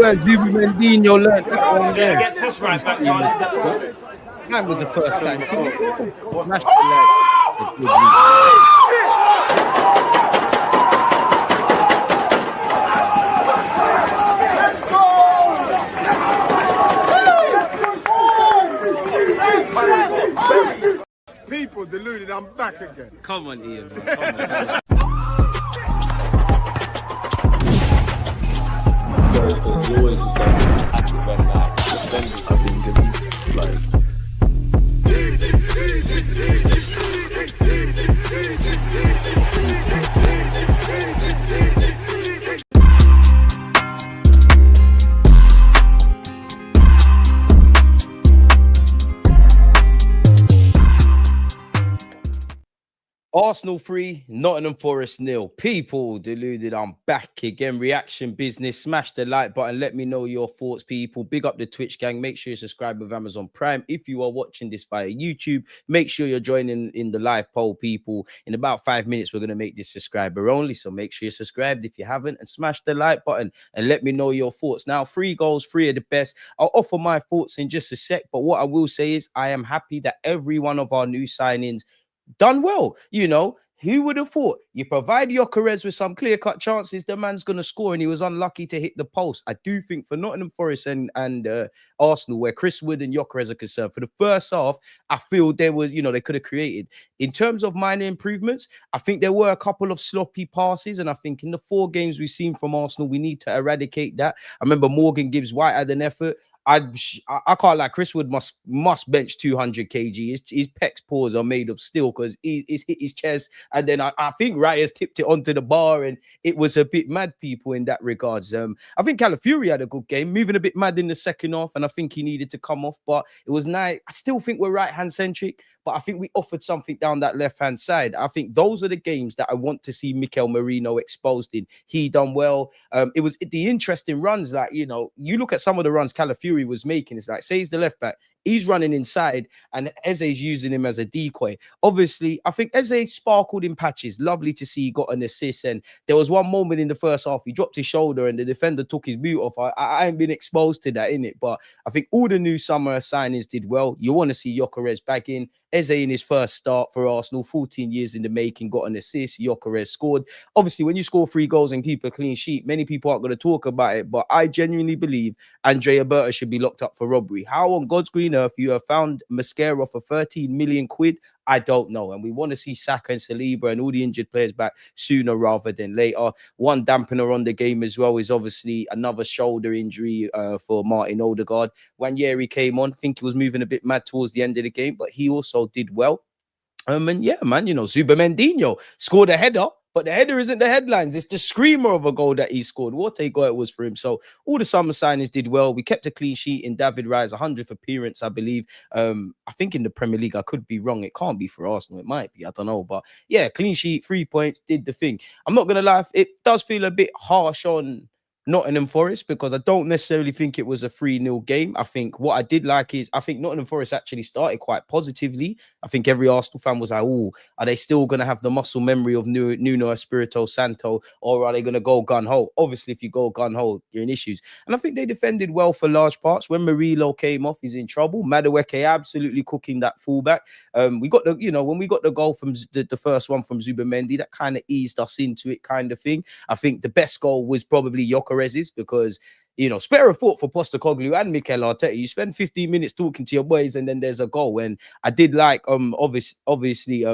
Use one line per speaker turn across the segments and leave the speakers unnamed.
swear ZUBIMENDINHO learned that one there.
Gets this right back, Charlie.
That was the first time. Smash the lights. It's a good lead.
People deluded, I'm back again.
Come on, Ian, man. Come on.
You always just got to tackle when like defenders have been given like.
Arsenal 3, Nottingham Forest 0. People deluded, I'm back again. Reaction business. Smash the like button. Let me know your thoughts, people. Big up the Twitch gang. Make sure you subscribe with Amazon Prime. If you are watching this via YouTube, make sure you're joining in the live poll, people. In about 5 minutes, we're going to make this subscriber only. So make sure you're subscribed if you haven't, and smash the like button and let me know your thoughts. Now, 3 goals, 3 of the best. I'll offer my thoughts in just a sec. But what I will say is I am happy that every one of our new signings done well. You know, who would have thought? You provide Gyökeres with some clear-cut chances, the man's going to score, and he was unlucky to hit the post. I do think for Nottingham Forest and Arsenal, where Chris Wood and Gyökeres are concerned, for the first half, I feel there was, you know, they could have created. In terms of minor improvements, I think there were a couple of sloppy passes, and I think in the 4 games we've seen from Arsenal, we need to eradicate that. I remember Morgan Gibbs-White had an effort. I can't lie. Chris Wood must bench 200 kg. His pecs paws are made of steel because he's hit his chest, and then I think Wright has tipped it onto the bar, and it was a bit mad, people, in that regards. I think Calafiori had a good game, moving a bit mad in the second half, and I think he needed to come off, but it was nice. I still think we're right-hand centric, but I think we offered something down that left-hand side. I think those are the games that I want to see Mikel Merino exposed in. He done well. It was the interesting runs, like, you know, you look at some of the runs Calafiori was making. It's like, say he's the left back, he's running inside and Eze's using him as a decoy. Obviously, I think Eze sparkled in patches. Lovely to see he got an assist, and there was one moment in the first half he dropped his shoulder and the defender took his boot off. I ain't been exposed to that, innit? But I think all the new summer signings did well. You want to see Gyökeres back in. Eze in his first start for Arsenal, 14 years in the making, got an assist. Gyökeres scored. Obviously, when you score 3 goals and keep a clean sheet, many people aren't going to talk about it, but I genuinely believe Andrea Berta should be locked up for robbery. How on God's green earth you have found Mosquera for 13 million quid? I don't know. And we want to see Saka and Saliba and all the injured players back sooner rather than later. One dampener on the game as well is obviously another shoulder injury for Martin Odegaard. Wanyeri came on, I think he was moving a bit mad towards the end of the game, but he also did well. And yeah, man, you know, ZUBIMENDINHO scored a header, but the header isn't the headlines. It's the screamer of a goal that he scored. What a goal it was for him. So all the summer signings did well. We kept a clean sheet in David Rice's 100th appearance, I believe. I think in the Premier League, I could be wrong. It can't be for Arsenal. It might be. I don't know. But yeah, clean sheet, 3 points, did the thing. I'm not going to lie. It does feel a bit harsh on Nottingham Forest because I don't necessarily think it was a 3-0 game. I think what I did like is I think Nottingham Forest actually started quite positively. I think every Arsenal fan was like, oh, are they still going to have the muscle memory of Nuno Espirito Santo, or are they going to go gun-ho? Obviously, if you go gun-ho, you're in issues. And I think they defended well for large parts. When Murillo came off, he's in trouble. Madueke absolutely cooking that fullback. We got the, you know, when we got the goal from the first one from Zubimendi, that kind of eased us into it kind of thing. I think the best goal was probably Gyökeres, because, you know, spare a thought for Postecoglou and Mikel Arteta. You spend 15 minutes talking to your boys and then there's a goal. And I did like, obviously,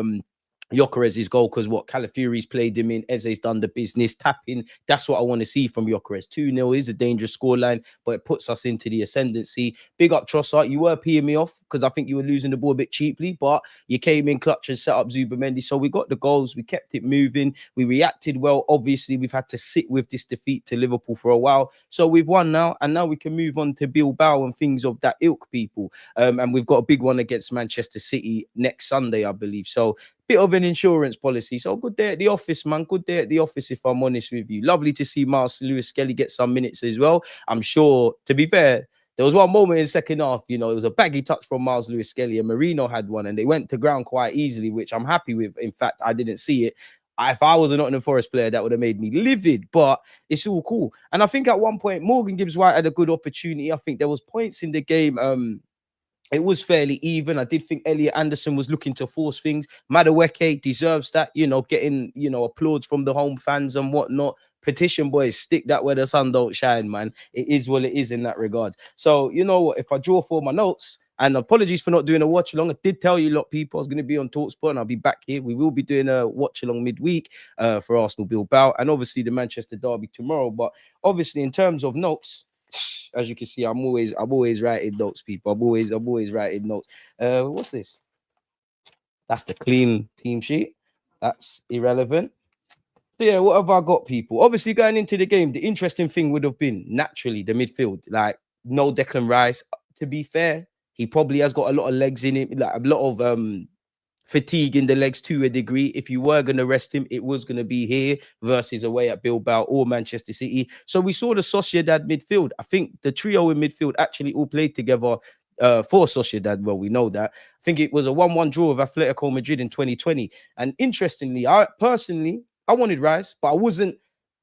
Gyökeres' goal, because what Calafiori's played him in, Eze's done the business, tapping. That's what I want to see from Gyökeres. 2-0 is a dangerous scoreline, but it puts us into the ascendancy. Big up Trossard. You were peeing me off because I think you were losing the ball a bit cheaply, but you came in clutch and set up Zubimendi. So we got the goals. We kept it moving. We reacted well. Obviously, we've had to sit with this defeat to Liverpool for a while. So we've won now, and now we can move on to Bilbao and things of that ilk, people. And we've got a big one against Manchester City next Sunday, I believe. So bit of an insurance policy. So good day at the office, man. Good day at the office, if I'm honest with you. Lovely to see Miles Lewis-Skelly get some minutes as well. I'm sure, to be fair, there was one moment in the second half, you know, it was a baggy touch from Miles Lewis-Skelly, and Marino had one, and they went to ground quite easily, which I'm happy with. In fact, I didn't see it. if I was a Nottingham Forest player, that would have made me livid, but it's all cool. And I think at one point, Morgan Gibbs-White had a good opportunity. I think there was points in the game. It was fairly even. I did think Elliot Anderson was looking to force things. Madueke deserves that, getting, applause from the home fans and whatnot. Petition boys, stick that where the sun don't shine, man. It is what it is in that regard. So, you know what? If I draw for my notes, and apologies for not doing a watch along. I did tell you a lot of people I was going to be on TalkSport and I'll be back here. We will be doing a watch along midweek for Arsenal Bilbao and obviously the Manchester derby tomorrow. But obviously, in terms of notes, as you can see, I'm always writing notes, people. I'm always writing notes. What's this? That's the clean team sheet. That's irrelevant. So yeah, what have I got, people? Obviously, going into the game, the interesting thing would have been naturally the midfield. Like, no Declan Rice. To be fair, he probably has got a lot of legs in him, like a lot of fatigue in the legs to a degree. If you were going to rest him, it was going to be here versus away at Bilbao or Manchester City. So we saw the Sociedad midfield. I think the trio in midfield actually all played together for Sociedad. Well, we know that. I think it was a 1-1 draw with Atletico Madrid in 2020. And interestingly, I wanted Rice, but I wasn't.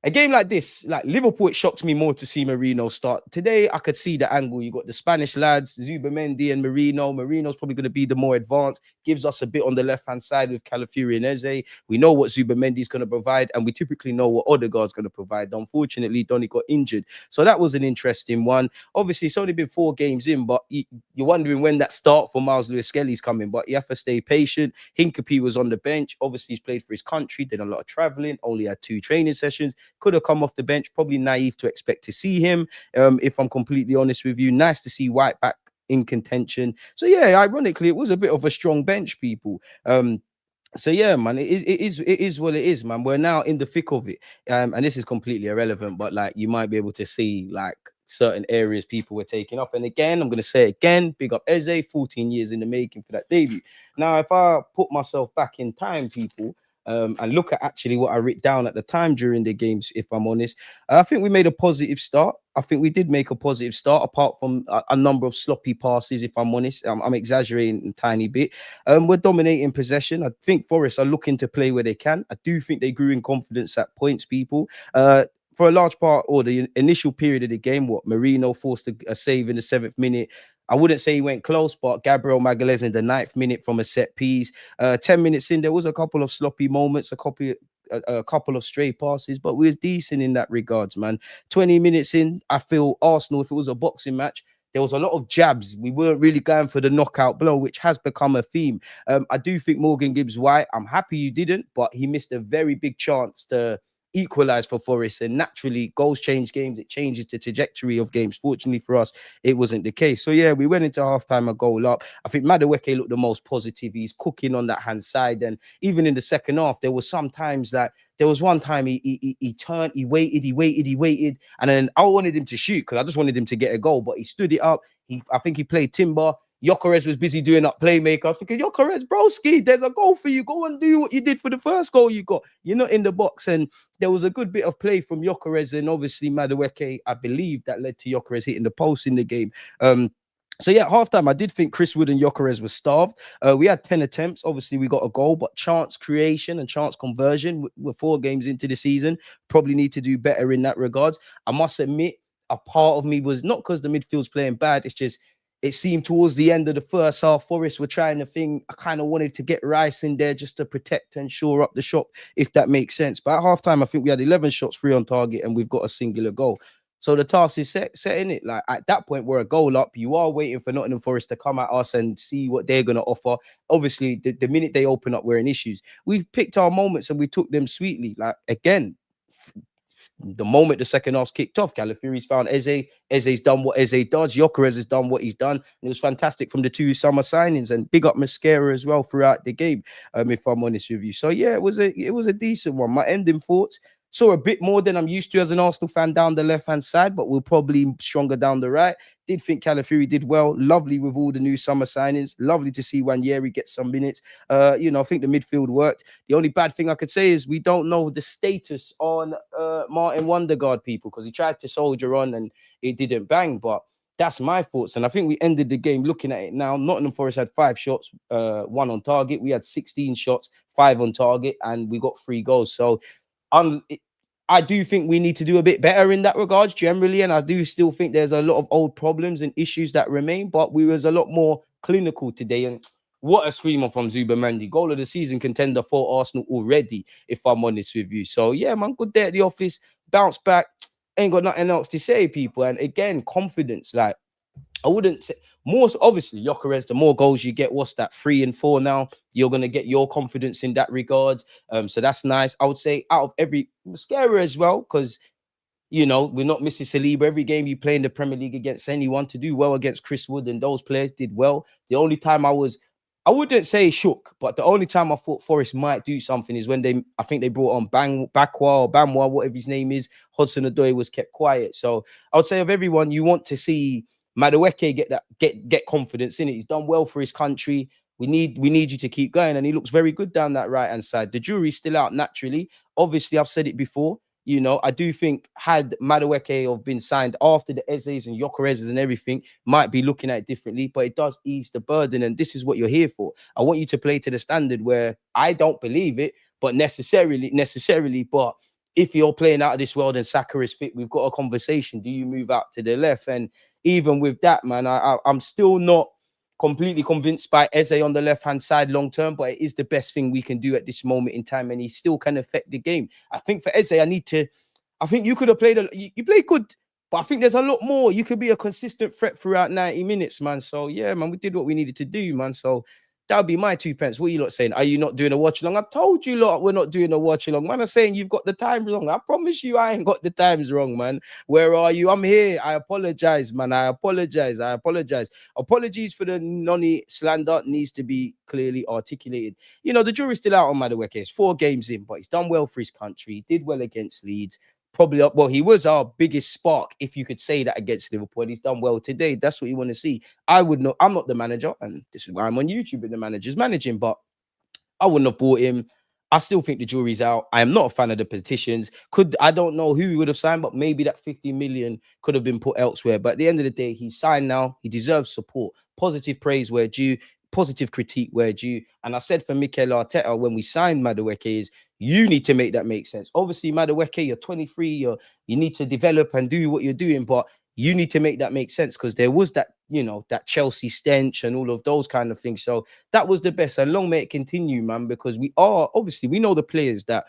A game like this, like Liverpool, it shocked me more to see Merino start. Today, I could see the angle. You got the Spanish lads, Zubimendi and Merino. Merino's probably going to be the more advanced. Gives us a bit on the left-hand side with Calafiori and Eze. We know what Zubimendi is going to provide, and we typically know what Odegaard's going to provide. Unfortunately, Donny got injured. So that was an interesting one. Obviously, it's only been 4 games in, but you're wondering when that start for Miles Lewis-Skelly's coming. But you have to stay patient. Hincapie was on the bench. Obviously, he's played for his country, did a lot of traveling, only had 2 training sessions. Could have come off the bench. Probably naive to expect to see him. If I'm completely honest with you, nice to see White back in contention. So yeah, ironically, it was a bit of a strong bench, people. So yeah, man, it is what it is, man. We're now in the thick of it. And this is completely irrelevant, but like you might be able to see like certain areas people were taking up. And again, I'm going to say it again, big up Eze, 14 years in the making for that debut. Now, if I put myself back in time, people, and look at actually what I wrote down at the time during the games, if I'm honest, I think we made a positive start. I think we did make a positive start, apart from a number of sloppy passes, if I'm honest. I'm exaggerating a tiny bit. We're dominating possession. I think Forest are looking to play where they can. I do think they grew in confidence at points, people. For a large part, or the initial period of the game, Merino forced a save in the 7th minute. I wouldn't say he went close, but Gabriel Magalhaes in the 9th minute from a set piece. 10 minutes in, there was a couple of sloppy moments, a couple of stray passes, but we was decent in that regards, man. 20 minutes in, I feel Arsenal, if it was a boxing match, there was a lot of jabs. We weren't really going for the knockout blow, which has become a theme. I do think Morgan Gibbs-White, I'm happy you didn't, but he missed a very big chance to equalize for Forest, and naturally goals change games. It changes the trajectory of games. Fortunately for us, it wasn't the case. So yeah, we went into halftime a goal up. I think Madueke looked the most positive. He's cooking on that hand side, and even in the second half, there was sometimes that there was one time he turned, he waited, and then I wanted him to shoot because I just wanted him to get a goal, but he stood it up. I think he played timber. Gyökeres was busy doing up playmaker. I was thinking, Gyökeres, broski, there's a goal for you. Go and do what you did for the first goal you got. You're not in the box. And there was a good bit of play from Gyökeres, and obviously Madueke, I believe that led to Gyökeres hitting the post in the game. So yeah, at halftime, I did think Chris Wood and Gyökeres were starved. We had 10 attempts. Obviously, we got a goal, but chance creation and chance conversion, we're 4 games into the season. Probably need to do better in that regards. I must admit, a part of me was not because the midfield's playing bad. It's just, it seemed towards the end of the first half, Forest were trying to think. I kind of wanted to get Rice in there just to protect and shore up the shop, if that makes sense. But at halftime, I think we had 11 shots, 3 on target, and we've got a singular goal. So the task is set in it. Like at that point, we're a goal up. You are waiting for Nottingham Forest to come at us and see what they're going to offer. Obviously, the minute they open up, we're in issues. We picked our moments and we took them sweetly. Like again, the moment the second half's kicked off, Calafiori's found Eze. Eze's done what Eze does. Gyökeres has done what he's done. And it was fantastic from the 2 summer signings, and big up Mosquera as well throughout the game, if I'm honest with you. So yeah, it was a decent one. My ending thoughts, saw a bit more than I'm used to as an Arsenal fan down the left-hand side, but we're probably stronger down the right. Did think Calafiori did well. Lovely with all the new summer signings. Lovely to see Wanyeri get some minutes. I think the midfield worked. The only bad thing I could say is we don't know the status on Martin Wondergaard, people, because he tried to soldier on and it didn't bang. But That's my thoughts. And I think we ended the game looking at it now. Nottingham Forest had 5 shots, 1 on target. We had 16 shots, 5 on target, and we got 3 goals. So I do think we need to do a bit better in that regards generally. And I do still think there's a lot of old problems and issues that remain, but we was a lot more clinical today. And what a screamer from Zubimendi. Goal of the season contender for Arsenal already, if I'm honest with you. So yeah, man, good day at the office. Bounce back. Ain't got nothing else to say, people. And again, confidence. Like, I wouldn't say more. Obviously, Gyökeres, the more goals you get, what's that? 3 and 4 now. You're gonna get your confidence in that regard. So that's nice. I would say out of every Mosquera as well, because you know, we're not missing Saliba. Every game you play in the Premier League against anyone, to do well against Chris Wood and those players did well. The only time I wouldn't say shook, but the only time I thought Forest might do something is when I think they brought on Bakwa or Bamwa, whatever his name is. Hudson-Odoi was kept quiet. So I would say of everyone, you want to see Madueke get confidence in it. He's done well for his country. We need you to keep going, and he looks very good down that right-hand side. The jury's still out naturally. Obviously, I've said it before. You know, I do think had Madueke have been signed after the Eze's and Gyökeres and everything, might be looking at it differently, but it does ease the burden, and this is what you're here for. I want you to play to the standard where I don't believe it, but necessarily, but if you're playing out of this world and Saka is fit, we've got a conversation. Do you move out to the left? And even with that, man, I'm still not completely convinced by Eze on the left-hand side long-term, but it is the best thing we can do at this moment in time, and he still can affect the game. I think for Eze, I think you could have played, you played good, but I think there's a lot more. You could be a consistent threat throughout 90 minutes, man. So, yeah, man, we did what we needed to do, man. So, that would be my 2 pence. What are you lot saying? Are you not doing a watch-along? I told you lot we're not doing a watch-along. Man, I'm saying you've got the times wrong. I promise you I ain't got the times wrong, man. Where are you? I'm here. I apologize, man. I apologize. Apologies for the nonny slander. Needs to be clearly articulated. You know, the jury's still out on Madueke. It's 4 games in, but he's done well for his country. He did well against Leeds. Probably up. Well, he was our biggest spark, if you could say that, against Liverpool. He's done well today. That's what you want to see. I would not. I'm not the manager, and this is why I'm on YouTube and the manager's managing, but I wouldn't have bought him. I still think the jury's out. I am not a fan of the petitions. I don't know who he would have signed, but maybe that 50 million could have been put elsewhere. But at the end of the day, he's signed now. He deserves support. Positive praise where due, positive critique where due. And I said for Mikel Arteta when we signed Madueke is you need to make that make sense. Obviously, Madueke, you're 23, you need to develop and do what you're doing, but you need to make that make sense because there was that, you know, that Chelsea stench and all of those kind of things. So that was the best. And long may it continue, man, because we know the players that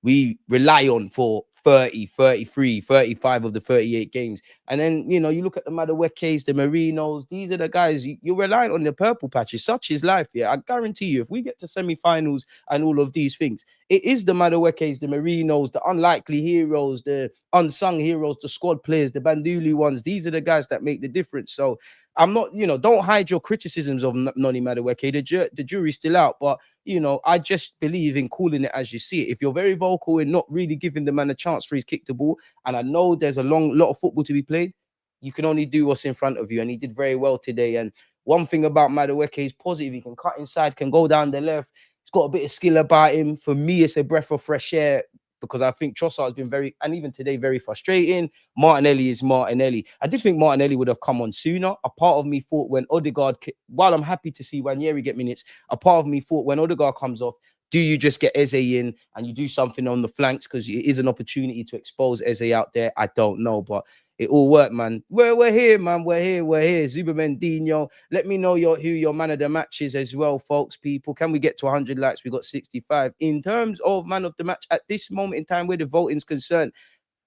we rely on for 30, 33, 35 of the 38 games. And then, you know, you look at the Maduekes, the Marinos, these are the guys you're relying on the purple patches. Such is life. Yeah, I guarantee you, if we get to semi-finals and all of these things, it is the Maduekes, the Marinos, the unlikely heroes, the unsung heroes, the squad players, the Banduli ones. These are the guys that make the difference. So I'm not, you know, don't hide your criticisms of Noni Madueke. The jury's still out, but you know, I just believe in calling it as you see it. If you're very vocal and not really giving the man a chance for his kick the ball, and I know there's a lot of football to be played, you can only do what's in front of you. And he did very well today. And one thing about Madueke is positive. He can cut inside, can go down the left. He's got a bit of skill about him. For me, it's a breath of fresh air because I think Trossard has been and even today, very frustrating. Martinelli is Martinelli. I did think Martinelli would have come on sooner. A part of me thought when Odegaard, while I'm happy to see Ranieri get minutes, a part of me thought when Odegaard comes off, do you just get Eze in and you do something on the flanks because it is an opportunity to expose Eze out there? I don't know, but it all worked, man. We're here, man. We're here. ZUBIMENDINHO. Let me know who your man of the match is as well, folks, people. Can we get to 100 likes? We got 65. In terms of man of the match, at this moment in time where the voting's concerned,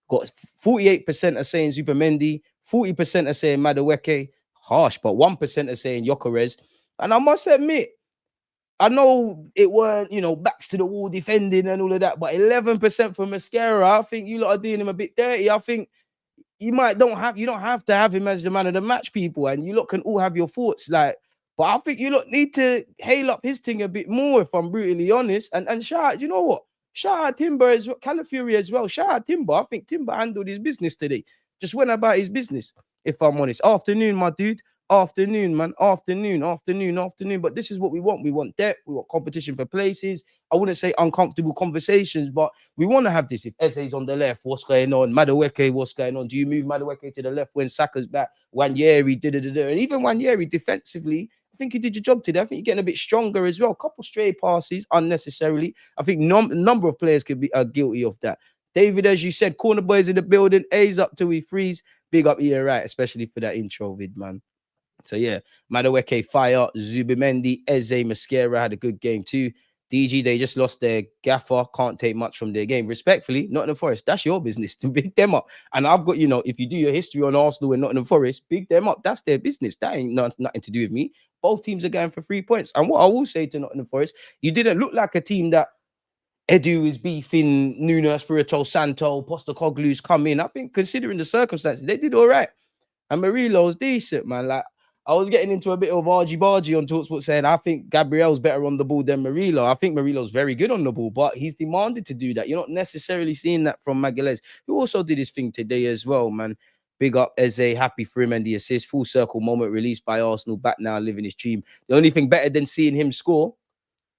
got 48% are saying Zubimendi, 40% are saying Madueke. Harsh, but 1% are saying Gyökeres. And I must admit, I know it weren't, you know, backs to the wall defending and all of that, but 11% for Mosquera. I think you lot are doing him a bit dirty. I think you don't have to have him as the man of the match, people, and you lot can all have your thoughts, like, but I think you lot need to hail up his thing a bit more, if I'm brutally honest. And shout out, you know what? Shout out Timber as well, Calafury as well. Shout out Timber. I think Timber handled his business today. Just went about his business, if I'm honest. Afternoon, my dude. Afternoon, man. Afternoon. But this is what we want. We want depth. We want competition for places. I wouldn't say uncomfortable conversations, but we want to have this. If Eze's on the left, what's going on? Madueke, what's going on? Do you move Madueke to the left when Saka's back? Wanyeri, and even Wanyeri defensively, I think you did your job today. I think you're getting a bit stronger as well. A couple stray passes unnecessarily. I think a number of players could be guilty of that. David, as you said, corner boys in the building. A's up till we freeze. Big up Ian Wright, especially for that intro vid, man. So yeah, Madueke fire, Zubimendi, Eze, Mosquera had a good game too. DG, they just lost their gaffer. Can't take much from their game. Respectfully, Nottingham Forest, that's your business to big them up. And I've got, if you do your history on Arsenal and Nottingham Forest, big them up. That's their business. That ain't nothing to do with me. Both teams are going for 3 points. And what I will say to Nottingham Forest, you didn't look like a team that Edu is beefing Nuno Espirito Santo, Postacoglu's come in. I think considering the circumstances, they did all right. And Marilo's decent, man. Like, I was getting into a bit of argy-bargy on TalkSport saying I think Gabriel's better on the ball than Marilo. I think Marilo's very good on the ball, but he's demanded to do that. You're not necessarily seeing that from Magalhaes, who also did his thing today as well, man. Big up Eze, happy for him and the assist. Full circle moment released by Arsenal, back now living his dream. The only thing better than seeing him score,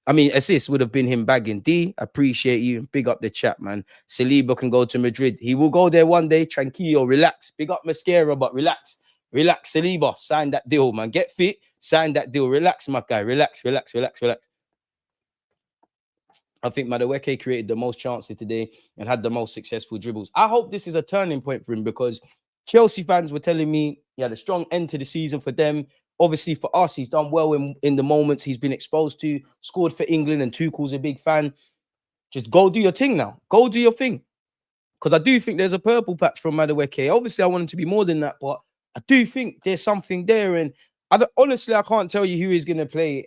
assist would have been him bagging. D, appreciate you. Big up the chat, man. Saliba can go to Madrid. He will go there one day. Tranquillo, relax. Big up Mosquera, but relax. Relax, Saliba. Sign that deal, man. Get fit. Sign that deal. Relax, my guy. Relax. I think Madueke created the most chances today and had the most successful dribbles. I hope this is a turning point for him because Chelsea fans were telling me he had a strong end to the season for them. Obviously, for us, he's done well in the moments he's been exposed to, scored for England, and Tuchel's a big fan. Just go do your thing now. Go do your thing. Because I do think there's a purple patch from Madueke. Obviously, I want him to be more than that, but I do think there's something there. And honestly, I can't tell you who is going to play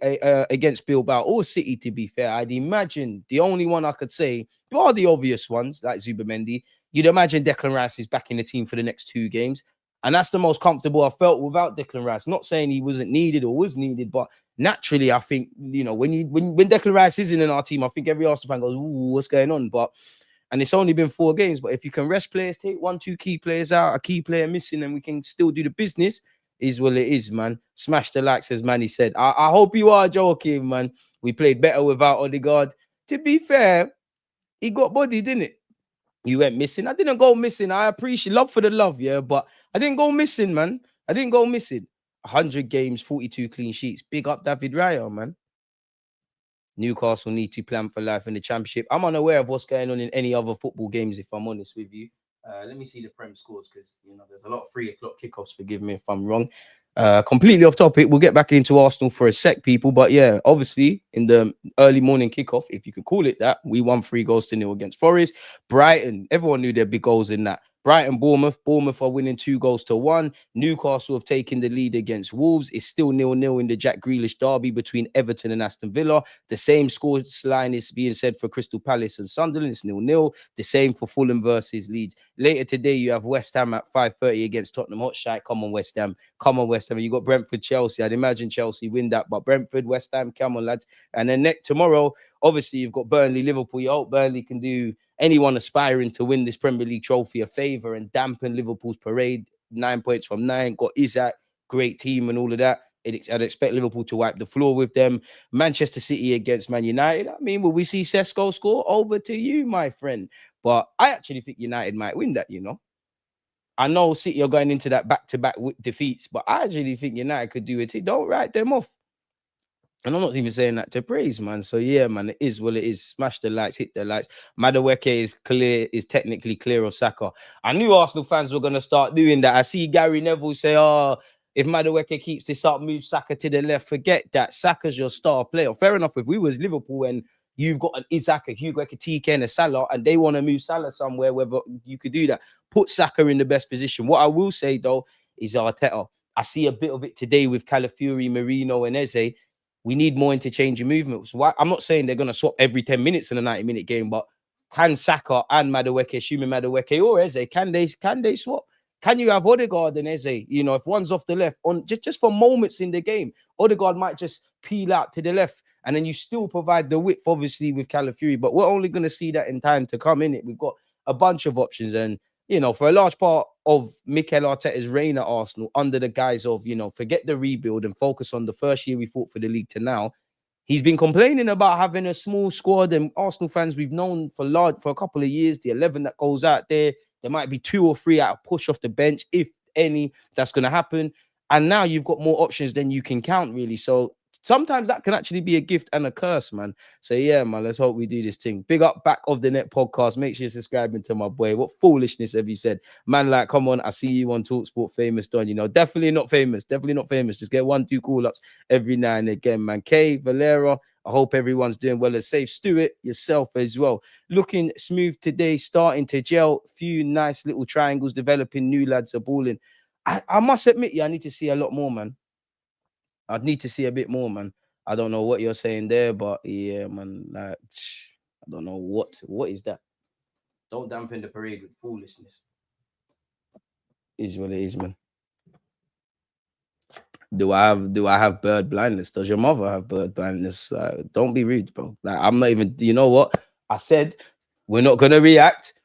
against Bilbao or City, to be fair. I'd imagine the only one I could say, bar the obvious ones, like Zubimendi, you'd imagine Declan Rice is back in the team for the next 2 games. And that's the most comfortable I felt without Declan Rice. Not saying he wasn't needed or was needed, but naturally, I think, when Declan Rice isn't in our team, I think every Arsenal fan goes, ooh, what's going on? And it's only been 4 games. But if you can rest players, take 1-2 key players out, a key player missing, and we can still do the business, is what it is, man. Smash the likes, as Manny said. I hope you are joking, man. We played better without Odegaard. To be fair, he got body, didn't it? You went missing. I didn't go missing. I appreciate love for the love, yeah, but I didn't go missing, man. I didn't go missing. 100 games, 42 clean sheets. Big up David Raya, man. Newcastle need to plan for life in the Championship. I'm unaware of what's going on in any other football games, if I'm honest with you. Let me see the Prem scores because, there's a lot of 3 o'clock kickoffs. Forgive me if I'm wrong. Completely off topic. We'll get back into Arsenal for a sec, people. But yeah, obviously, in the early morning kickoff, if you could call it that, we won 3-0 against Forest. Brighton, everyone knew there'd be goals in that. Brighton, Bournemouth are winning 2-1. Newcastle have taken the lead against Wolves. It's still 0-0 in the Jack Grealish derby between Everton and Aston Villa. The same score line is being said for Crystal Palace and Sunderland. It's 0-0. The same for Fulham versus Leeds. Later today, you have West Ham at 5:30 against Tottenham Hotspur. Come on, West Ham. You got Brentford, Chelsea. I'd imagine Chelsea win that, but Brentford, West Ham, come on, lads. And then tomorrow, obviously, you've got Burnley, Liverpool. You hope Burnley can do anyone aspiring to win this Premier League trophy a favour and dampen Liverpool's parade. 9 points from 9. Got Isaac, great team and all of that. I'd expect Liverpool to wipe the floor with them. Manchester City against Man United. Will we see Sesko score? Over to you, my friend. But I actually think United might win that, I know City are going into that back-to-back defeats, but I actually think United could do it. Don't write them off. And I'm not even saying that to praise, man. So yeah, man, it is what it is. Smash the likes, hit the likes. Madueke is technically clear of Saka. I knew Arsenal fans were going to start doing that. I see Gary Neville say, if Madueke keeps this up, move Saka to the left. Forget that. Saka's your star player. Fair enough. If we was Liverpool and you've got an Isaac, a Hugo, a TK, and a Salah, and they want to move Salah somewhere, whether you could do that, put Saka in the best position. What I will say, though, is Arteta. I see a bit of it today with Calafiori, Marino, and Eze. We need more interchanging movements. I'm not saying they're going to swap every 10 minutes in a 90-minute game, but can Saka and Madueke, assuming Madueke or Eze, can they swap? Can you have Odegaard and Eze? If one's off the left, on just for moments in the game, Odegaard might just peel out to the left, and then you still provide the width, obviously, with Calafiori. But we're only going to see that in time to come, innit? We've got a bunch of options, and for a large part, of Mikel Arteta's reign at Arsenal under the guise of, forget the rebuild and focus on the first year we fought for the league to now. He's been complaining about having a small squad, and Arsenal fans we've known for a couple of years, the 11 that goes out there might be 2 or 3 out of push off the bench, if any, that's going to happen. And now you've got more options than you can count, really. So sometimes that can actually be a gift and a curse, man. So yeah, man, let's hope we do this thing. Big up Back of the Net podcast. Make sure you're subscribing to my boy. What foolishness have you said? Man, like, come on, I see you on TalkSport, famous Don. Definitely not famous. Definitely not famous. Just get 1-2 call-ups every now and again, man. Kay, Valera, I hope everyone's doing well and safe. Stuart, yourself as well. Looking smooth today, starting to gel. Few nice little triangles developing. New lads are balling. I must admit, I need to see a lot more, man. I'd need to see a bit more, man. I don't know what you're saying there, but yeah, man, like, I don't know what is that. Don't dampen the parade with foolishness. Is what it is, man. Do I have bird blindness? Does your mother have bird blindness? Don't be rude, bro. Like, I'm not even. You know what I said? We're not gonna react.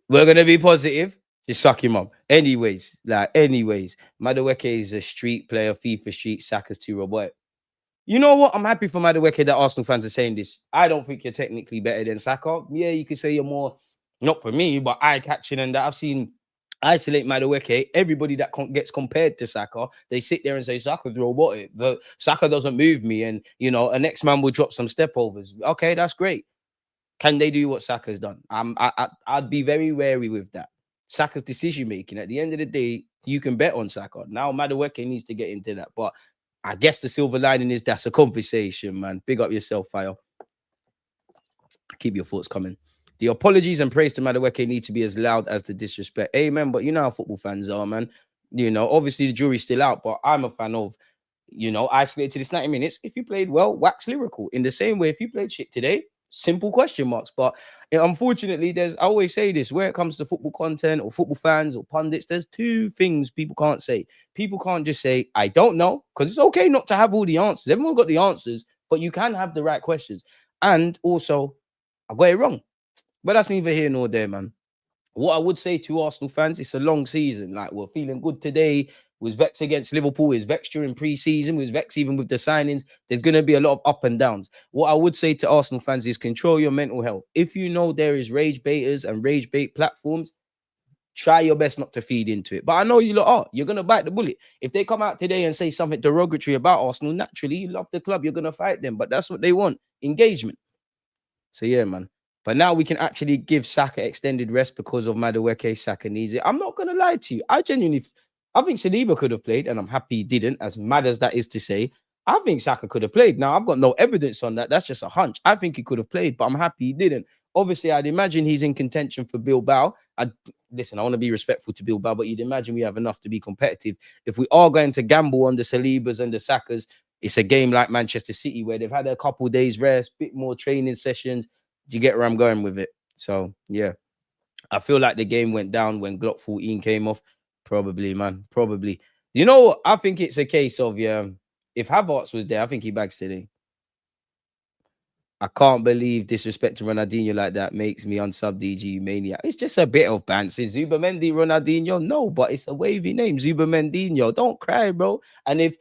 We're gonna be positive. Just suck him up. Anyways, Madueke is a street player, FIFA street, Saka's too robotic. You know what? I'm happy for Madueke that Arsenal fans are saying this. I don't think you're technically better than Saka. Yeah, you could say you're more, not for me, but eye-catching, and that I've seen isolate Madueke. Everybody that gets compared to Saka, they sit there and say Saka's robotic. The Saka doesn't move me, and a next man will drop some step overs. Okay, that's great. Can they do what Saka's done? I'd be very wary with that. Saka's decision making. At the end of the day, you can bet on Saka. Now Madueke needs to get into that, but I guess the silver lining is that's a conversation, man. Big up yourself, Fire. Keep your thoughts coming. The apologies and praise to Madueke need to be as loud as the disrespect. Amen. But you know how football fans are, man. Obviously the jury's still out, but I'm a fan of, isolated to this 90 minutes. If you played well, wax lyrical. In the same way, if you played shit today, simple question marks. But unfortunately, I always say this, where it comes to football content or football fans or pundits, there's 2 things people can't say. People can't just say, I don't know, because it's okay not to have all the answers. Everyone got the answers, but you can have the right questions. And also, I got it wrong. But that's neither here nor there, man. What I would say to Arsenal fans, it's a long season. Like, we're feeling good today. Was vexed against Liverpool, is vexed during pre-season, was vexed even with the signings. There's going to be a lot of up and downs. What I would say to Arsenal fans is control your mental health. If you know there is rage baiters and rage bait platforms, try your best not to feed into it. But I know you lot are. You're going to bite the bullet. If they come out today and say something derogatory about Arsenal, naturally, you love the club, you're going to fight them. But that's what they want, engagement. So yeah, man. But now we can actually give Saka extended rest because of Madueke. Saka needs it. I'm not going to lie to you. I think Saliba could have played, and I'm happy he didn't, as mad as that is to say. I think Saka could have played. Now, I've got no evidence on that. That's just a hunch. I think he could have played, but I'm happy he didn't. Obviously, I'd imagine he's in contention for Bilbao. Listen, I want to be respectful to Bilbao, but you'd imagine we have enough to be competitive. If we are going to gamble on the Salibas and the Sakas, it's a game like Manchester City where they've had a couple days rest, bit more training sessions. Do you get where I'm going with it? So, yeah. I feel like the game went down when Glock 14 came off. Probably, man. Probably. You know what? I think it's a case of, if Havertz was there, I think he bags today. I can't believe disrespect to Ronaldinho like that makes me unsub DG Mania. It's just a bit of banter. Zubimendi Ronaldinho? No, but it's a wavy name. Zubimendinho. Don't cry, bro. And if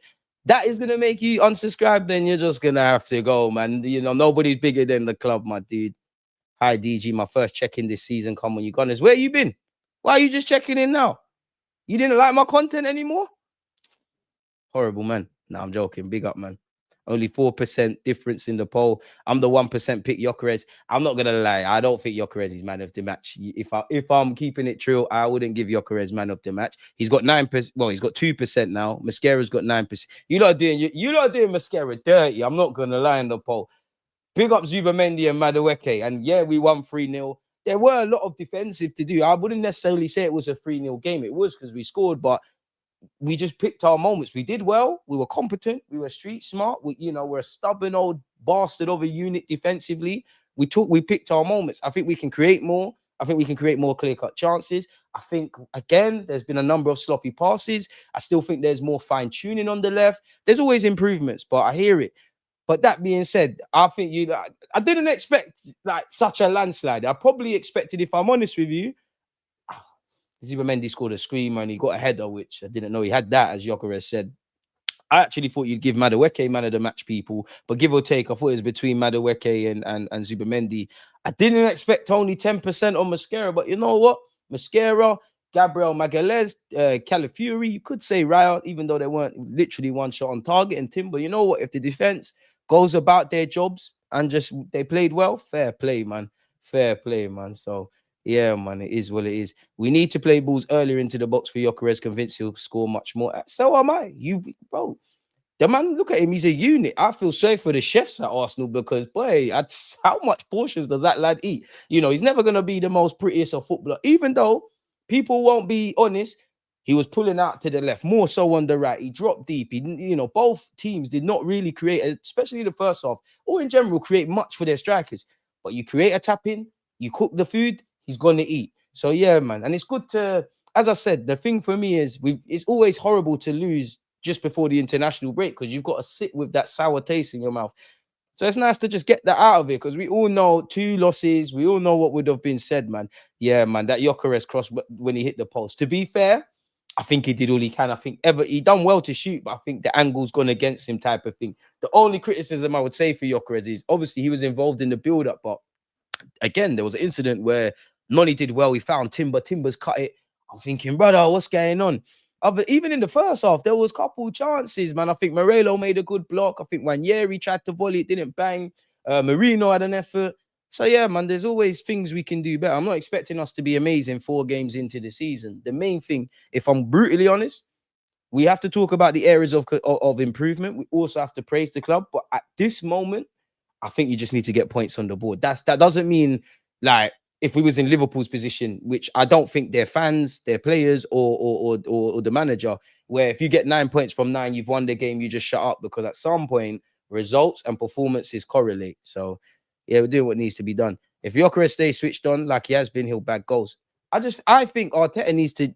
that is going to make you unsubscribe, then you're just going to have to go, man. Nobody's bigger than the club, my dude. Hi, DG. My first check-in this season. Come on, you Gunners. Where you been? Why are you just checking in now? You didn't like my content anymore? Horrible, man. No, I'm joking. Big up, man. Only 4% difference in the poll. I'm the 1% pick Gyökeres. I'm not going to lie. I don't think Gyökeres is man of the match. If I'm keeping it true, I wouldn't give Gyökeres man of the match. He's got 9%. Well, he's got 2% now. Mosquera's got 9%. You lot are doing Mosquera dirty. I'm not going to lie in the poll. Big up Zubamendi and Madueke. And yeah, we won 3-0. There were a lot of defensive to do. I wouldn't necessarily say it was a 3-0 game. It was because we scored, but we just picked our moments. We did well. We were competent. We were street smart. We're a stubborn old bastard of a unit defensively. We picked our moments. I think we can create more. I think we can create more clear-cut chances. I think, again, there's been a number of sloppy passes. I still think there's more fine-tuning on the left. There's always improvements, but I hear it. But that being said, I think I didn't expect like such a landslide. I probably expected, if I'm honest with you, Zubimendi scored a screamer and he got a header, which I didn't know he had that, as Gyökeres said. I actually thought you'd give Madueke man of the match, people, but give or take, I thought it was between Madueke and Zubimendi. I didn't expect only 10% on Mosquera, but you know what? Mosquera, Gabriel Magalhaes, Calafiori, you could say Raya, even though they weren't literally one shot on target, and Timber. You know what? If the defense goes about their jobs and just they played well, fair play, man. Fair play, man. So yeah, man, it is what it is. We need to play balls earlier into the box for Gyökeres, convinced he'll score much more. So am I. Bro. The man, look at him. He's a unit. I feel sorry for the chefs at Arsenal because, boy, how much portions does that lad eat? You know, he's never going to be the most prettiest of footballer, even though people won't be honest. He was pulling out to the left, more so on the right. He dropped deep. Both teams did not really create, especially the first half, or in general, create much for their strikers. But you create a tap in, you cook the food, he's going to eat. So, yeah, man. And it's good to, as I said, the thing for me is it's always horrible to lose just before the international break because you've got to sit with that sour taste in your mouth. So it's nice to just get that out of it because we all know 2 losses. We all know what would have been said, man. Yeah, man, that Gyökeres cross when he hit the post. To be fair, I think he did all he can. I think he done well to shoot, but I think the angle's gone against him type of thing. The only criticism I would say for Gyökeres is obviously he was involved in the build-up, but again, there was an incident where Noni did well. He found Timber's cut it. I'm thinking, brother, what's going on? Even in the first half, there was a couple chances, man. I think Morello made a good block. I think Wanyeri tried to volley, it didn't bang. Marino had an effort. So, yeah, man, there's always things we can do better. I'm not expecting us to be amazing 4 games into the season. The main thing, if I'm brutally honest, we have to talk about the areas of improvement. We also have to praise the club. But at this moment, I think you just need to get points on the board. That doesn't mean, like, if we was in Liverpool's position, which I don't think their fans, their players, or the manager, where if you get 9 points from 9, you've won the game, you just shut up because at some point results and performances correlate. So yeah, we're doing what needs to be done. If Gyökeres stays switched on like he has been, he'll bag goals. I think Arteta needs to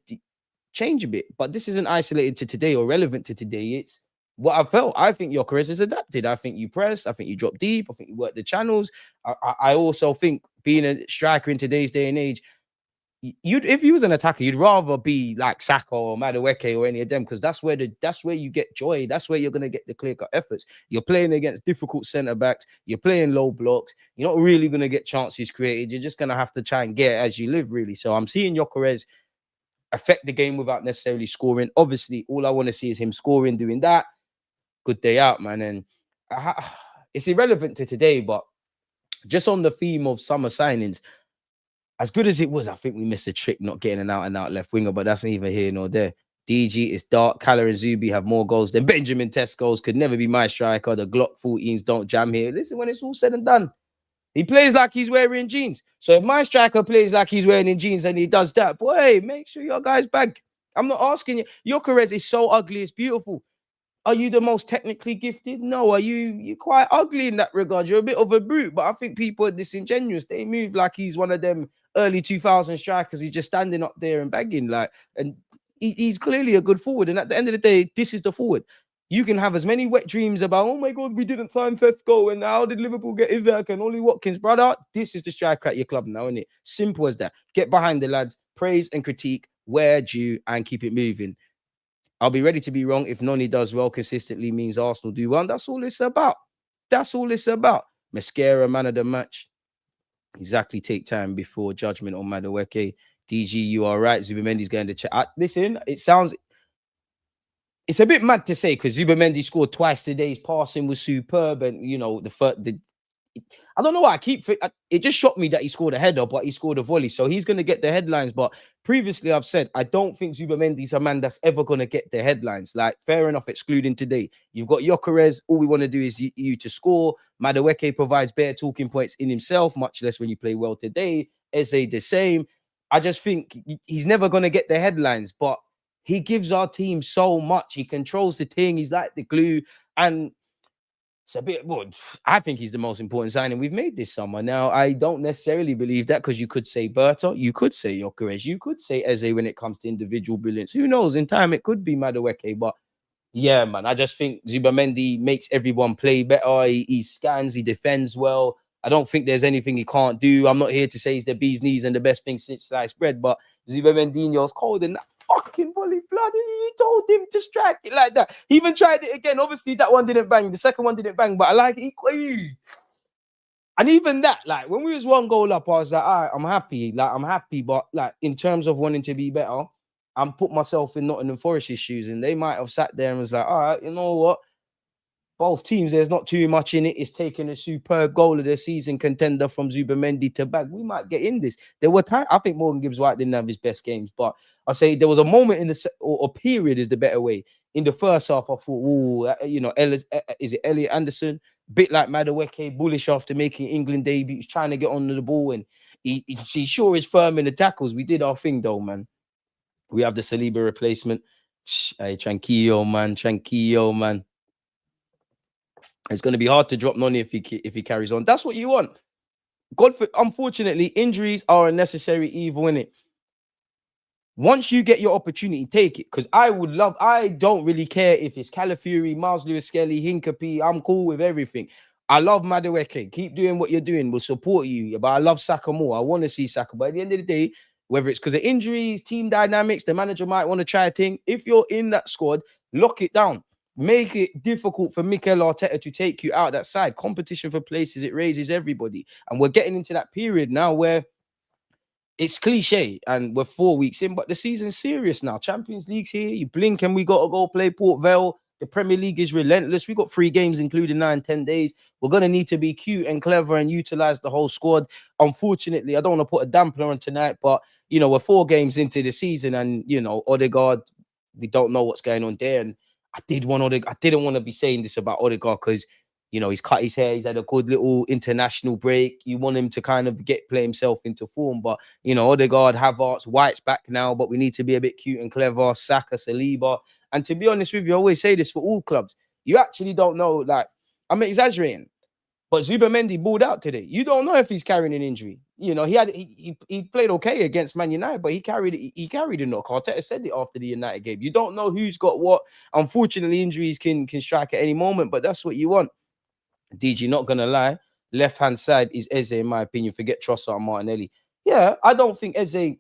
change a bit, but this isn't isolated to today or relevant to today. It's what I felt. I think Gyökeres has adapted. I think you press. I think you drop deep. I think you work the channels. I also think being a striker in today's day and age, if you was an attacker, you'd rather be like Saka or Madueke or any of them because that's where you get joy. That's where you're gonna get the clear-cut efforts. You're playing against difficult centre backs. You're playing low blocks. You're not really gonna get chances created. You're just gonna have to try and get it as you live, really. So I'm seeing Gyökeres affect the game without necessarily scoring. Obviously, all I want to see is him scoring, doing that. Good day out, man. And it's irrelevant to today, but just on the theme of summer signings, as good as it was, I think we missed a trick not getting an out-and-out left winger, but that's neither here nor there. DG is dark. Kala and Zubi have more goals than Benjamin Tesco's. Could never be my striker. The Glock 14s don't jam here. Listen, when it's all said and done, he plays like he's wearing jeans. So if my striker plays like he's wearing jeans and he does that, boy, make sure your guy's back. I'm not asking you. Gyökeres is so ugly, it's beautiful. Are you the most technically gifted? No. You're quite ugly in that regard. You're a bit of a brute, but I think people are disingenuous. They move like he's one of them early 2000 strikers. He's just standing up there and bagging, and he's clearly a good forward. And at the end of the day, this is the forward. You can have as many wet dreams about, oh my God, we didn't sign Sesko, and how did Liverpool get Isaac and Ollie Watkins, brother? This is the striker at your club now, isn't it? Simple as that. Get behind the lads, praise and critique where due, and keep it moving. I'll be ready to be wrong if Noni does well consistently means Arsenal do well. That's all it's about. That's all it's about. Mosquera, man of the match. Exactly, take time before judgment on Madueke. DG, you are right. Zubimendi's going to check. Listen, it's a bit mad to say because Zubimendi scored twice today. His passing was superb, and I don't know why it just shocked me that he scored a header, but he scored a volley. So he's going to get the headlines. But previously I've said, I don't think Zubimendi's a man that's ever going to get the headlines. Like, fair enough, excluding today. You've got Gyökeres. All we want to do is you to score. Madueke provides bare talking points in himself, much less when you play well today. Eze the same. I just think he's never going to get the headlines, but he gives our team so much. He controls the thing. He's like the glue. And it's a bit, well, I think he's the most important signing we've made this summer. Now, I don't necessarily believe that because you could say Berta, you could say Gyökeres, you could say Eze when it comes to individual brilliance. Who knows? In time, it could be Madueke. But yeah, man, I just think Zubimendi makes everyone play better. He scans, he defends well. I don't think there's anything he can't do. I'm not here to say he's the bee's knees and the best thing since sliced bread, but Zubimendinho's cold and that fucking volley, bloody. You told him to strike it like that. He even tried it again. Obviously, that one didn't bang. The second one didn't bang, but I like it. And even that, like when we was 1 goal up, I was like, all right, I'm happy. Like, I'm happy, but like in terms of wanting to be better, I'm put myself in Nottingham Forest's shoes, and they might have sat there and was like, all right, you know what? Both teams, there's not too much in it. It's taking a superb goal of the season contender from Zubimendi to bag. We might get in this. There were times, I think Morgan Gibbs-White didn't have his best games, but I say there was a moment in the, or a period is the better way. In the first half, I thought, oh, you know, is it Elliot Anderson? Bit like Madueke, bullish after making England debuts, trying to get onto the ball, and he sure is firm in the tackles. We did our thing though, man. We have the Saliba replacement. Hey, tranquillo, man. It's going to be hard to drop Noni if he carries on. That's what you want. Unfortunately, injuries are a necessary evil, innit? Once you get your opportunity, take it. Because I don't really care if it's Calafiori, Miles Lewis-Skelly, Hincapie. I'm cool with everything. I love Madueke. Keep doing what you're doing. We'll support you. But I love Saka more. I want to see Saka. But at the end of the day, whether it's because of injuries, team dynamics, the manager might want to try a thing. If you're in that squad, lock it down. Make it difficult for Mikel Arteta to take you out that side. Competition for places, it raises everybody. And we're getting into that period now where it's cliche and we're 4 weeks in, but the season's serious now. Champions League's here. You blink and we got to go play Port Vale. The Premier League is relentless. We got 3 games, including 9-10 days. We're going to need to be cute and clever and utilize the whole squad. Unfortunately, I don't want to put a dampener on tonight, but, you know, we're 4 games into the season and, you know, Odegaard, we don't know what's going on there. And I didn't want to be saying this about Odegaard because, you know, he's cut his hair. He's had a good little international break. You want him to kind of play himself into form. But, you know, Odegaard, Havertz, White's back now, but we need to be a bit cute and clever. Saka, Saliba. And to be honest with you, I always say this for all clubs. You actually don't know, like, I'm exaggerating. But Zubimendi balled out today. You don't know if he's carrying an injury. You know, he played okay against Man United, but he carried a knock. Arteta said it after the United game. You don't know who's got what. Unfortunately, injuries can strike at any moment, but that's what you want. DG, not gonna lie, left-hand side is Eze, in my opinion. Forget Trossard and Martinelli. Yeah, I don't think Eze.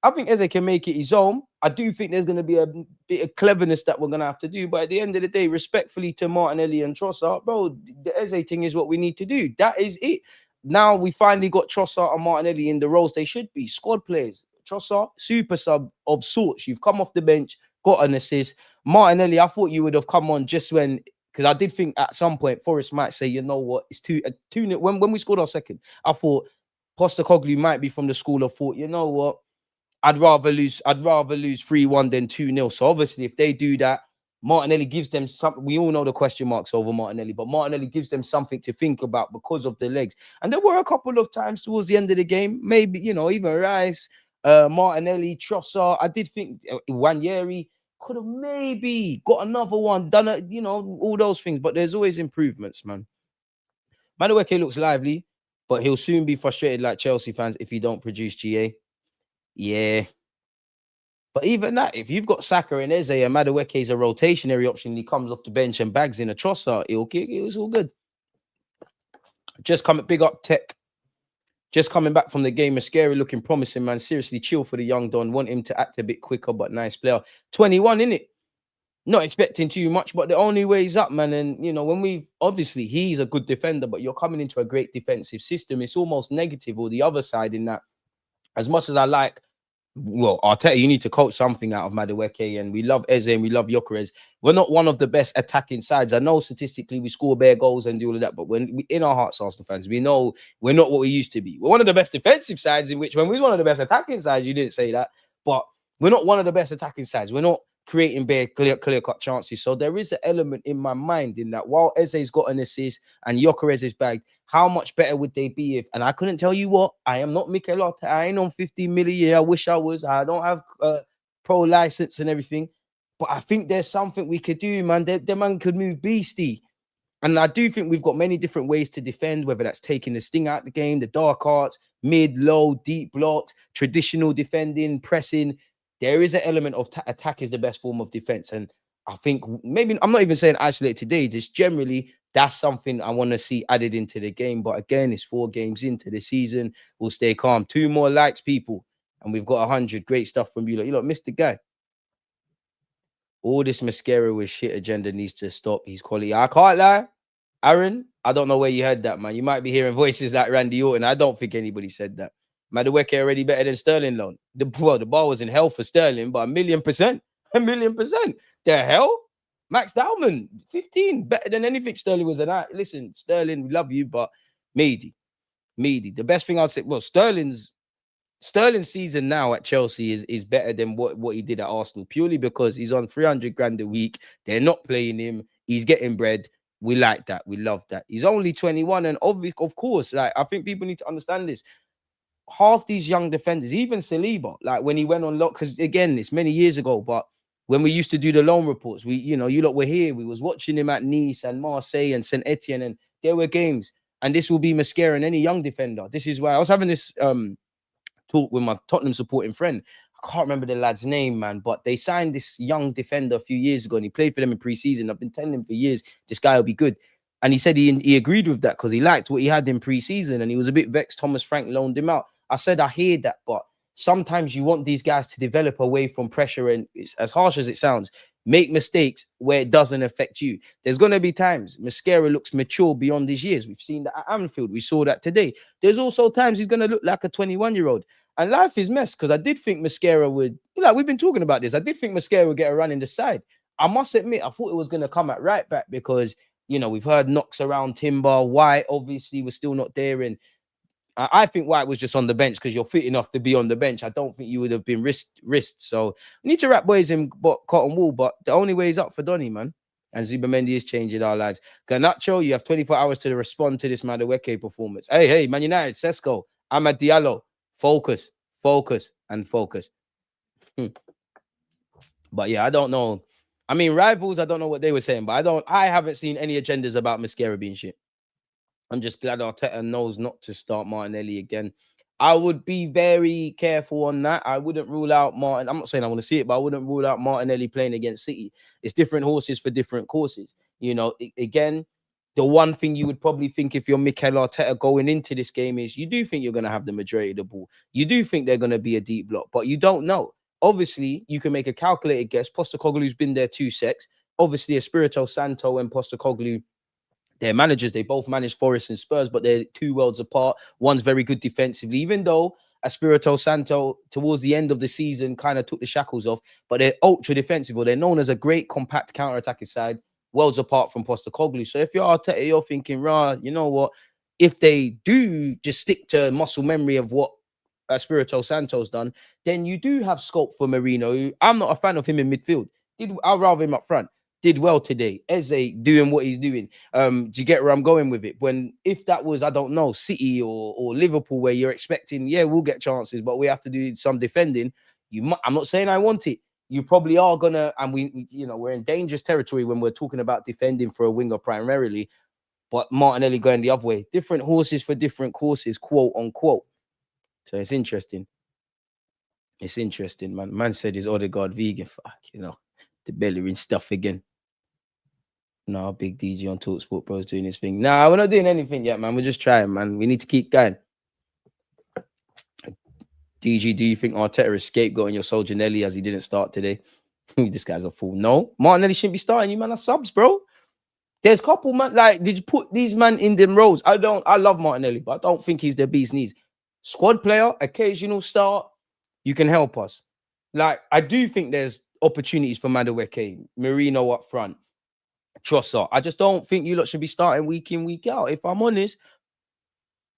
I think Eze can make it his own. I do think there's going to be a bit of cleverness that we're going to have to do. But at the end of the day, respectfully to Martinelli and Trossard, bro, the Eze thing is what we need to do. That is it. Now we finally got Trossard and Martinelli in the roles they should be. Squad players. Trossard, super sub of sorts. You've come off the bench, got an assist. Martinelli, I thought you would have come on just when, because I did think at some point Forest might say, you know what, it's 2-0. When we scored our second, I thought Postecoglou might be from the school of thought, you know what, I'd rather lose 3-1 than 2-0. So obviously, if they do that, Martinelli gives them something. We all know the question marks over Martinelli, but Martinelli gives them something to think about because of the legs. And there were a couple of times towards the end of the game, maybe, you know, even Rice, Martinelli, Trossard. I did think Wanyeri could have maybe got another one, done it, you know, all those things. But there's always improvements, man. Madueke looks lively, but he'll soon be frustrated like Chelsea fans if he don't produce GA. Yeah. But even that, if you've got Saka and Eze and Madueke is a rotationary option, he comes off the bench and bags in a Trossard, it was all good. Just coming, big up Tech. Just coming back from the game, Mosquera looking promising, man. Seriously, chill for the young Don. Want him to act a bit quicker, but nice player. 21, innit? Not expecting too much, but the only way he's up, man. And, you know, when obviously, he's a good defender, but you're coming into a great defensive system. It's almost negative, or the other side in that. As much as I like, well, Arteta, you need to coach something out of Madueke, and we love Eze and we love Gyökeres. We're not one of the best attacking sides. I know statistically we score bare goals and do all of that, but in our hearts, Arsenal fans, we know we're not what we used to be. We're one of the best defensive sides, in which when we were one of the best attacking sides, you didn't say that, but we're not one of the best attacking sides. We're not creating bare clear-cut chances. So there is an element in my mind in that while Eze's got an assist and Gyökeres is bagged, how much better would they be if, and I couldn't tell you what, I am not Mikel Arteta, I ain't on 15 million a year, I wish I was, I don't have pro license and everything, but I think there's something we could do, man. The man could move beastie. And I do think we've got many different ways to defend, whether that's taking the sting out of the game, the dark arts, mid, low, deep blocks, traditional defending, pressing. There is an element of attack is the best form of defense. And I think maybe, I'm not even saying isolate today, just generally, that's something I want to see added into the game. But again, it's 4 games into the season. We'll stay calm. 2 more likes, people, and we've got 100. Great stuff from you. You lot missed the guy. All this Mosquera with shit agenda needs to stop. He's quality. I can't lie. Aaron, I don't know where you heard that, man. You might be hearing voices like Randy Orton. I don't think anybody said that. Madueke already better than Sterling loan. The bar was in hell for Sterling, but 1,000,000%. 1,000,000%. The hell? Max Dowman, 15. Better than anything Sterling was. Listen, Sterling, we love you, but Meaty. The best thing I'll say, well, Sterling's season now at Chelsea is better than what he did at Arsenal, purely because he's on 300 grand a week. They're not playing him. He's getting bread. We like that. We love that. He's only 21, and of course, like, I think people need to understand this. Half these young defenders, even Saliba, like when he went on lock, because again, it's many years ago, but when we used to do the loan reports, you lot were here. We was watching him at Nice and Marseille and Saint Etienne, and there were games. And this will be Mosquera and any young defender. This is why I was having this talk with my Tottenham supporting friend. I can't remember the lad's name, man, but they signed this young defender a few years ago, and he played for them in pre-season. I've been telling him for years, this guy will be good. And he said he agreed with that because he liked what he had in pre-season, and he was a bit vexed Thomas Frank loaned him out. I said, I hear that, but sometimes you want these guys to develop away from pressure, and it's, as harsh as it sounds, make mistakes where it doesn't affect you. There's going to be times Mosquera looks mature beyond his years. We've seen that at Anfield. We saw that today. There's also times he's going to look like a 21-year-old. And life is mess, because I did think Mosquera would, we've been talking about this. I did think Mosquera would get a run in the side. I must admit, I thought it was going to come at right back because, we've heard knocks around Timber. White obviously was still not there. And I think White was just on the bench because you're fit enough to be on the bench. I don't think you would have been risked. So we need to wrap boys in cotton wool, but the only way is up for Donny, man. And ZUBIMENDI is changing our lives. Garnacho, you have 24 hours to respond to this Madueke performance. Hey, Man United, Sesko, Amad Diallo, focus, and focus. But yeah, I don't know. I mean, rivals, I don't know what they were saying, but I haven't seen any agendas about Mosquera being shit. I'm just glad Arteta knows not to start Martinelli again. I would be very careful on that. I wouldn't rule out Martin. I'm not saying I want to see it, but I wouldn't rule out Martinelli playing against City. It's different horses for different courses. Again, the one thing you would probably think if you're Mikel Arteta going into this game is you do think you're going to have the majority of the ball. You do think they're going to be a deep block, but you don't know. Obviously, you can make a calculated guess. Postecoglou's been there 2 sets. Obviously, Espirito Santo and Postecoglou, they're managers. They both manage Forest and Spurs, but they're 2 worlds apart. One's very good defensively, even though Espirito Santo, towards the end of the season, kind of took the shackles off, but they're ultra defensive. They're known as a great compact counter-attacking side, worlds apart from Postecoglou. So if you're Arteta, you're thinking, you know what? If they do just stick to muscle memory of what Espirito Santo's done, then you do have scope for Merino. I'm not a fan of him in midfield. I'd rather him up front. Did well today. Eze doing what he's doing. Do you get where I'm going with it? If that was, I don't know, City or Liverpool, where you're expecting, we'll get chances, but we have to do some defending. I'm not saying I want it. You probably are gonna, and we're in dangerous territory when we're talking about defending for a winger primarily. But Martinelli going the other way. Different horses for different courses, quote unquote. So it's interesting. It's interesting, man. Man said he's Odegaard vegan. Fuck, the Bellerin stuff again. No, big DG on TalkSport Bro's doing his thing. Nah, we're not doing anything yet, man. We're just trying, man. We need to keep going. DG, do you think Arteta is scapegoating your soldier Nelly as he didn't start today? This guy's a fool. No, Martinelli shouldn't be starting. You man are subs, bro. There's a couple, man. Like, did you put these man in them roles? I love Martinelli, but I don't think he's the bee's knees. Squad player, occasional start, you can help us. Like, I do think there's opportunities for Madueke, Merino up front, Trossard. I just don't think you lot should be starting week in, week out. If I'm honest,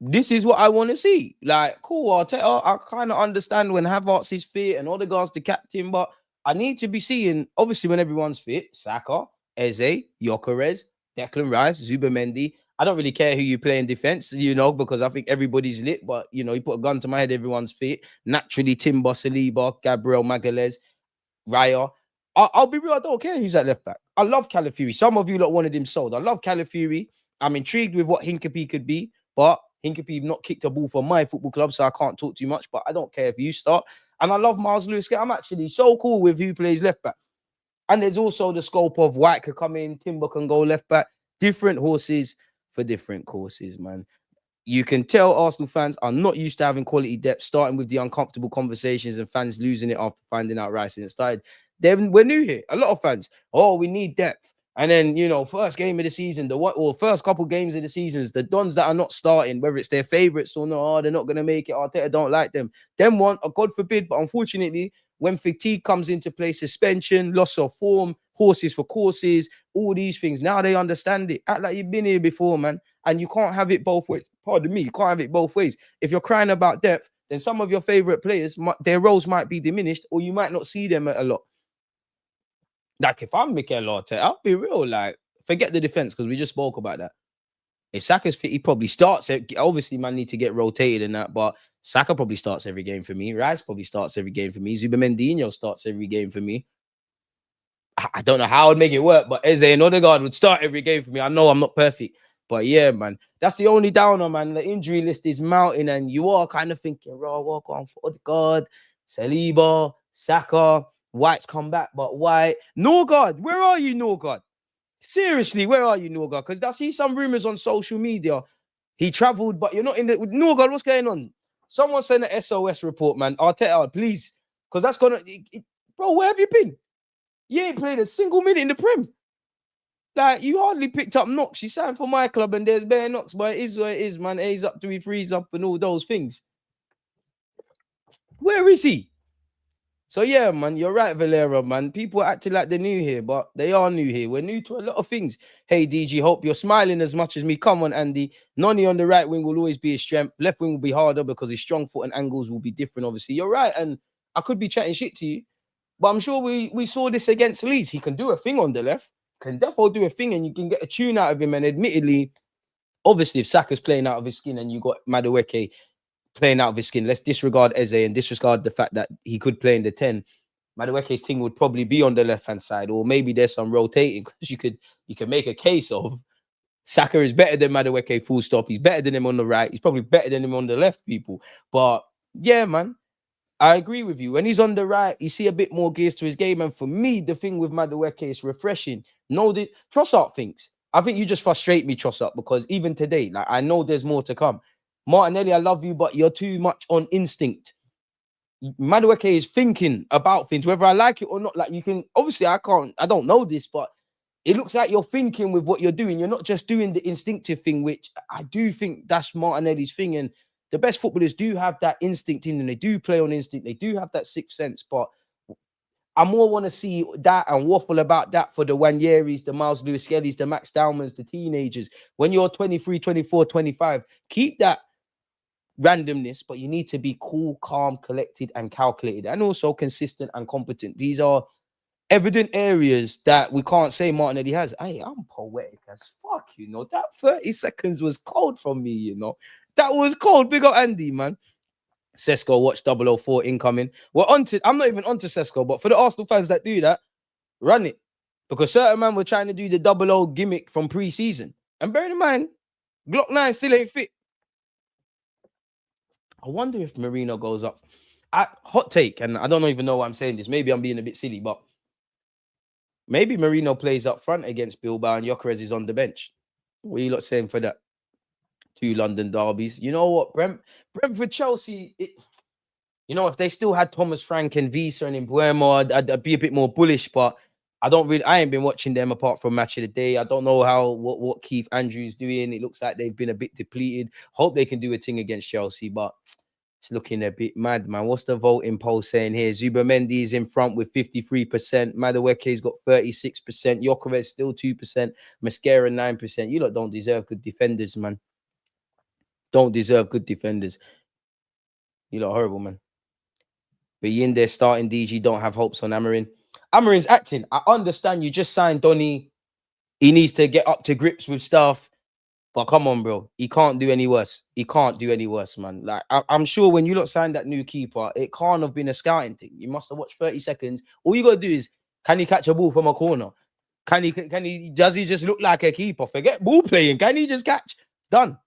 this is what I want to see. Like, cool, Arteta, I kind of understand when Havertz is fit and Odegaard's the captain, but I need to be seeing, obviously, when everyone's fit, Saka, Eze, Gyökeres, Declan Rice, ZUBIMENDI. I don't really care who you play in defense, because I think everybody's lit. But, you put a gun to my head, everyone's fit. Naturally, Timber, Saliba, Gabriel Magalhaes, Raya. I'll be real, I don't care who's at left back. I love Calafiori. Some of you lot wanted him sold. I love Calafiori. I'm intrigued with what Hinkapie could be, but Hinkapie not kicked a ball for my football club, so I can't talk too much. But I don't care if you start. And I love Miles Lewis. I'm actually so cool with who plays left back. And there's also the scope of White could come in, Timber can go left back. Different horses for different courses, man. you can tell Arsenal fans are not used to having quality depth, starting with the uncomfortable conversations and fans losing it after finding out Rice hadn't started. Then we're new here. A lot of fans, oh, we need depth. And then, you know, first game of the season, first couple games of the seasons, the Dons that are not starting, whether it's their favorites or not, oh, they're not going to make it. Arteta don't like them. Them one, God forbid, but unfortunately, when fatigue comes into play, suspension, loss of form, horses for courses, all these things, now they understand it. Act like you've been here before, man. And you can't have it both ways. Pardon me, you can't have it both ways. If you're crying about depth, then some of your favorite players, their roles might be diminished, or you might not see them a lot. Like, if I'm Mikel Arteta, I'll be real. Like, forget the defense, because we just spoke about that. If Saka's fit, he probably starts it. Obviously, man, need to get rotated in that, but Saka probably starts every game for me. Rice probably starts every game for me. ZUBIMENDINHO starts every game for me. I don't know how I'd make it work, but Eze and Odegaard would start every game for me. I know I'm not perfect, but yeah, man, that's the only downer, man. The injury list is mounting, and you are kind of thinking, raw, walk on for Odegaard, Saliba, Saka. White's come back, but White. Norgard, where are you, Norgard? Seriously, where are you, Norgard? Because I see some rumors on social media. He traveled, but you're not in the... Norgard, what's going on? Someone send an SOS report, man. Arteta, please. Because that's going to... Bro, where have you been? You ain't played a single minute in the Prem. Like, you hardly picked up knocks. You signed for my club and there's bare knocks, but it is what it is, man. A's up, 3 3's up and all those things. Where is he? So, yeah, man, you're right, Valera, man. People are acting like they're new here, but they are new here. We're new to a lot of things. Hey, DG, hope you're smiling as much as me. Come on, Andy. Noni on the right wing will always be his strength. Left wing will be harder because his strong foot and angles will be different, obviously. You're right, and I could be chatting shit to you, but I'm sure we saw this against Leeds. He can do a thing on the left, can definitely do a thing, and you can get a tune out of him. And admittedly, obviously, if Saka's playing out of his skin and you got Madueke playing out of his skin, let's disregard Eze and disregard the fact that he could play in the 10. Madueke's thing would probably be on the left-hand side, or maybe there's some rotating, because you can make a case of Saka is better than Madueke, full stop. He's better than him on the right. He's probably better than him on the left, people. But yeah, man, I agree with you. When he's on the right, you see a bit more gears to his game. And for me, the thing with Madueke is refreshing. No, the Trossard thinks. I think you just frustrate me, Trossard, because even today, like, I know there's more to come. Martinelli, I love you, but you're too much on instinct. Madueke is thinking about things, whether I like it or not. Like, you can, obviously, I don't know this, but it looks like you're thinking with what you're doing. You're not just doing the instinctive thing, which I do think that's Martinelli's thing. And the best footballers do have that instinct in them. They do play on instinct. They do have that sixth sense, but I more want to see that and waffle about that for the Wanyeris, the Miles Lewis Skellies, the Max Dowmans, the teenagers. When you're 23, 24, 25, keep that randomness, but you need to be cool, calm, collected, and calculated, and also consistent and competent. These are evident areas that we can't say Martinelli has. Hey, I'm poetic as fuck, you know. That 30 seconds was cold from me, you know. That was cold. Big up Andy, man. Sesko, watch 004 incoming. I'm not even onto Sesko, but for the Arsenal fans that do that, run it. Because certain man were trying to do the 00 gimmick from pre-season. And bearing in mind, Glock 9 still ain't fit. I wonder if Marino goes up. Hot take, and I don't even know why I'm saying this. Maybe I'm being a bit silly, but maybe Marino plays up front against Bilbao and Gyökeres is on the bench. What are you lot saying for that? 2 London derbies. You know what? Brentford, Chelsea, you know, if they still had Thomas Frank and Visa and Mbuemo, I'd be a bit more bullish, but I ain't been watching them apart from Match of the Day. I don't know what Keith Andrews doing. It looks like they've been a bit depleted. Hope they can do a thing against Chelsea, but it's looking a bit mad, man. What's the voting poll saying here? Zubimendi is in front with 53%. Madueke's got 36%. Gyökeres still 2%. Mosquera 9%. You lot don't deserve good defenders, man. Don't deserve good defenders. You lot horrible, man. But you in there starting DG, don't have hopes on Amarin. Amarin's acting. I understand you just signed Donny. He needs to get up to grips with stuff. But come on, bro. He can't do any worse. He can't do any worse, man. Like, I'm sure when you lot signed that new keeper, it can't have been a scouting thing. You must have watched 30 seconds. All you got to do is, can he catch a ball from a corner? Does he just look like a keeper? Forget ball playing. Can he just catch? Done.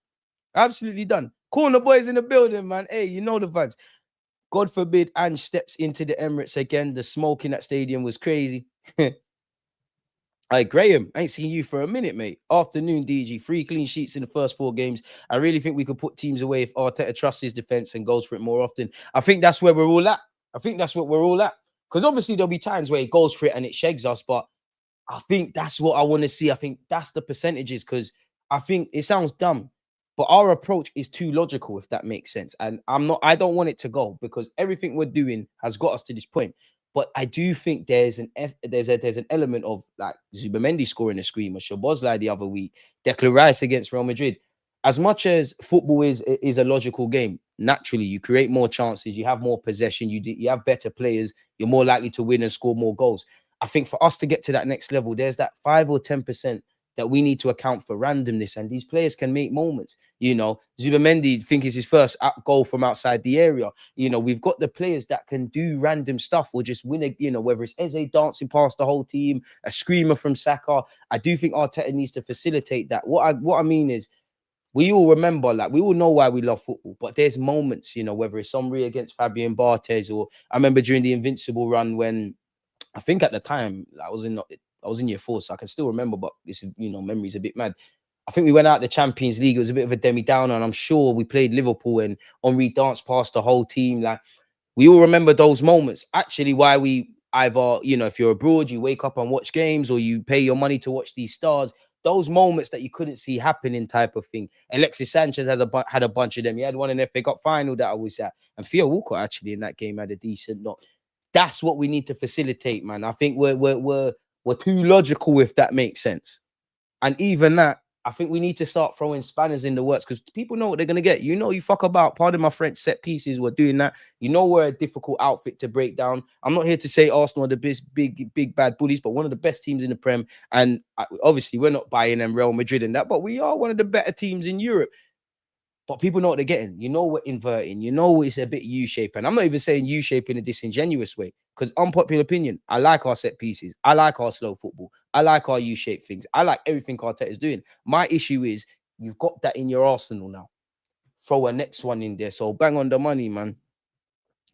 Absolutely done. Corner boys in the building, man. Hey, you know the vibes. God forbid Ange steps into the Emirates again. The smoke in that stadium was crazy. Hey, Graham, I ain't seen you for a minute, mate. Afternoon, DG. 3 clean sheets in the first 4 games. I really think we could put teams away if Arteta trusts his defense and goes for it more often. I think that's where we're all at. I think that's what we're all at. Because obviously there'll be times where he goes for it and it shags us, but I think that's what I want to see. I think that's the percentages, because I think it sounds dumb, but our approach is too logical, if that makes sense. And I don't want it to go, because everything we're doing has got us to this point. But I do think there's an element of like Zubimendi scoring a screamer, Szoboszlai the other week, Declan Rice against Real Madrid. As much as football is a logical game, naturally you create more chances, you have more possession, you have better players, you're more likely to win and score more goals. I think for us to get to that next level, there's that 5 or 10% that we need to account for randomness, and these players can make moments. You know, Zubimendi, think is his first goal from outside the area. You know, we've got the players that can do random stuff or just win a, you know, whether it's Eze dancing past the whole team, a screamer from Saka. I do think Arteta needs to facilitate that. What I mean is, we all remember, like, we all know why we love football, but there's moments, you know, whether it's Omri against Fabian Barthez, or I remember during the Invincible run when I think at the time I was in year 4, so I can still remember, but this is, you know, memory's a bit mad. I think we went out the Champions League. It was a bit of a demi-downer, and I'm sure we played Liverpool and Henry danced past the whole team. Like, we all remember those moments. Actually, why we either, you know, if you're abroad, you wake up and watch games, or you pay your money to watch these stars. Those moments that you couldn't see happening, type of thing. Alexis Sanchez had a bunch of them. He had one in the FA Cup final that I was at, and Theo Walcott actually in that game had a decent knock. That's what we need to facilitate, man. I think we're too logical, if that makes sense. And even that, I think we need to start throwing spanners in the works, because people know what they're gonna get. You know, you fuck about, pardon my French, set pieces. We're doing that. You know, we're a difficult outfit to break down. I'm not here to say Arsenal are the big bad bullies, but one of the best teams in the Prem. And obviously, we're not buying them Real Madrid and that, but we are one of the better teams in Europe. But people know what they're getting. You know, we're inverting. You know, it's a bit U-shaped. And I'm not even saying U-shape in a disingenuous way, because unpopular opinion, I like our set pieces. I like our slow football. I like our U-shaped things. I like everything Arteta is doing. My issue is, you've got that in your arsenal now. Throw a next one in there. So bang on the money, man.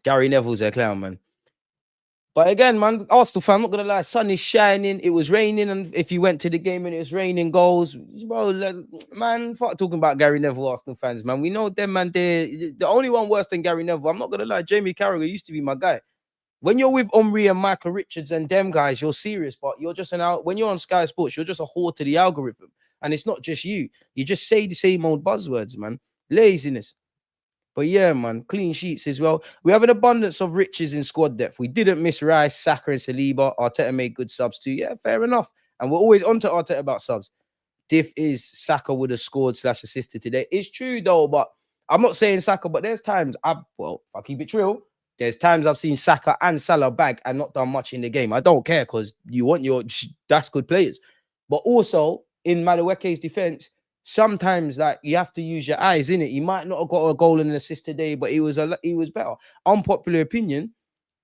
Gary Neville's a clown, man. But again, man, Arsenal fan, I'm not gonna lie, sun is shining. It was raining, and if you went to the game and it was raining goals, bro, man, fuck talking about Gary Neville, Arsenal fans, man. We know them, man. They're the only one worse than Gary Neville. I'm not gonna lie, Jamie Carragher used to be my guy. When you're with Omri and Michael Richards and them guys, you're serious, but you're just when you're on Sky Sports, you're just a whore to the algorithm. And it's not just you. You just say the same old buzzwords, man. Laziness. But yeah, man, clean sheets as well. We have an abundance of riches in squad depth. We didn't miss Rice, Saka, and Saliba. Arteta made good subs too. Yeah, fair enough. And we're always on to Arteta about subs. Diff is Saka would have scored / assisted today. It's true though, but I'm not saying Saka, but there's times if I keep it real, there's times I've seen Saka and Salah bag and not done much in the game. I don't care, because that's good players. But also in Madueke's defense, sometimes like you have to use your eyes in it. He might not have got a goal and an assist today, but he was better. Unpopular opinion.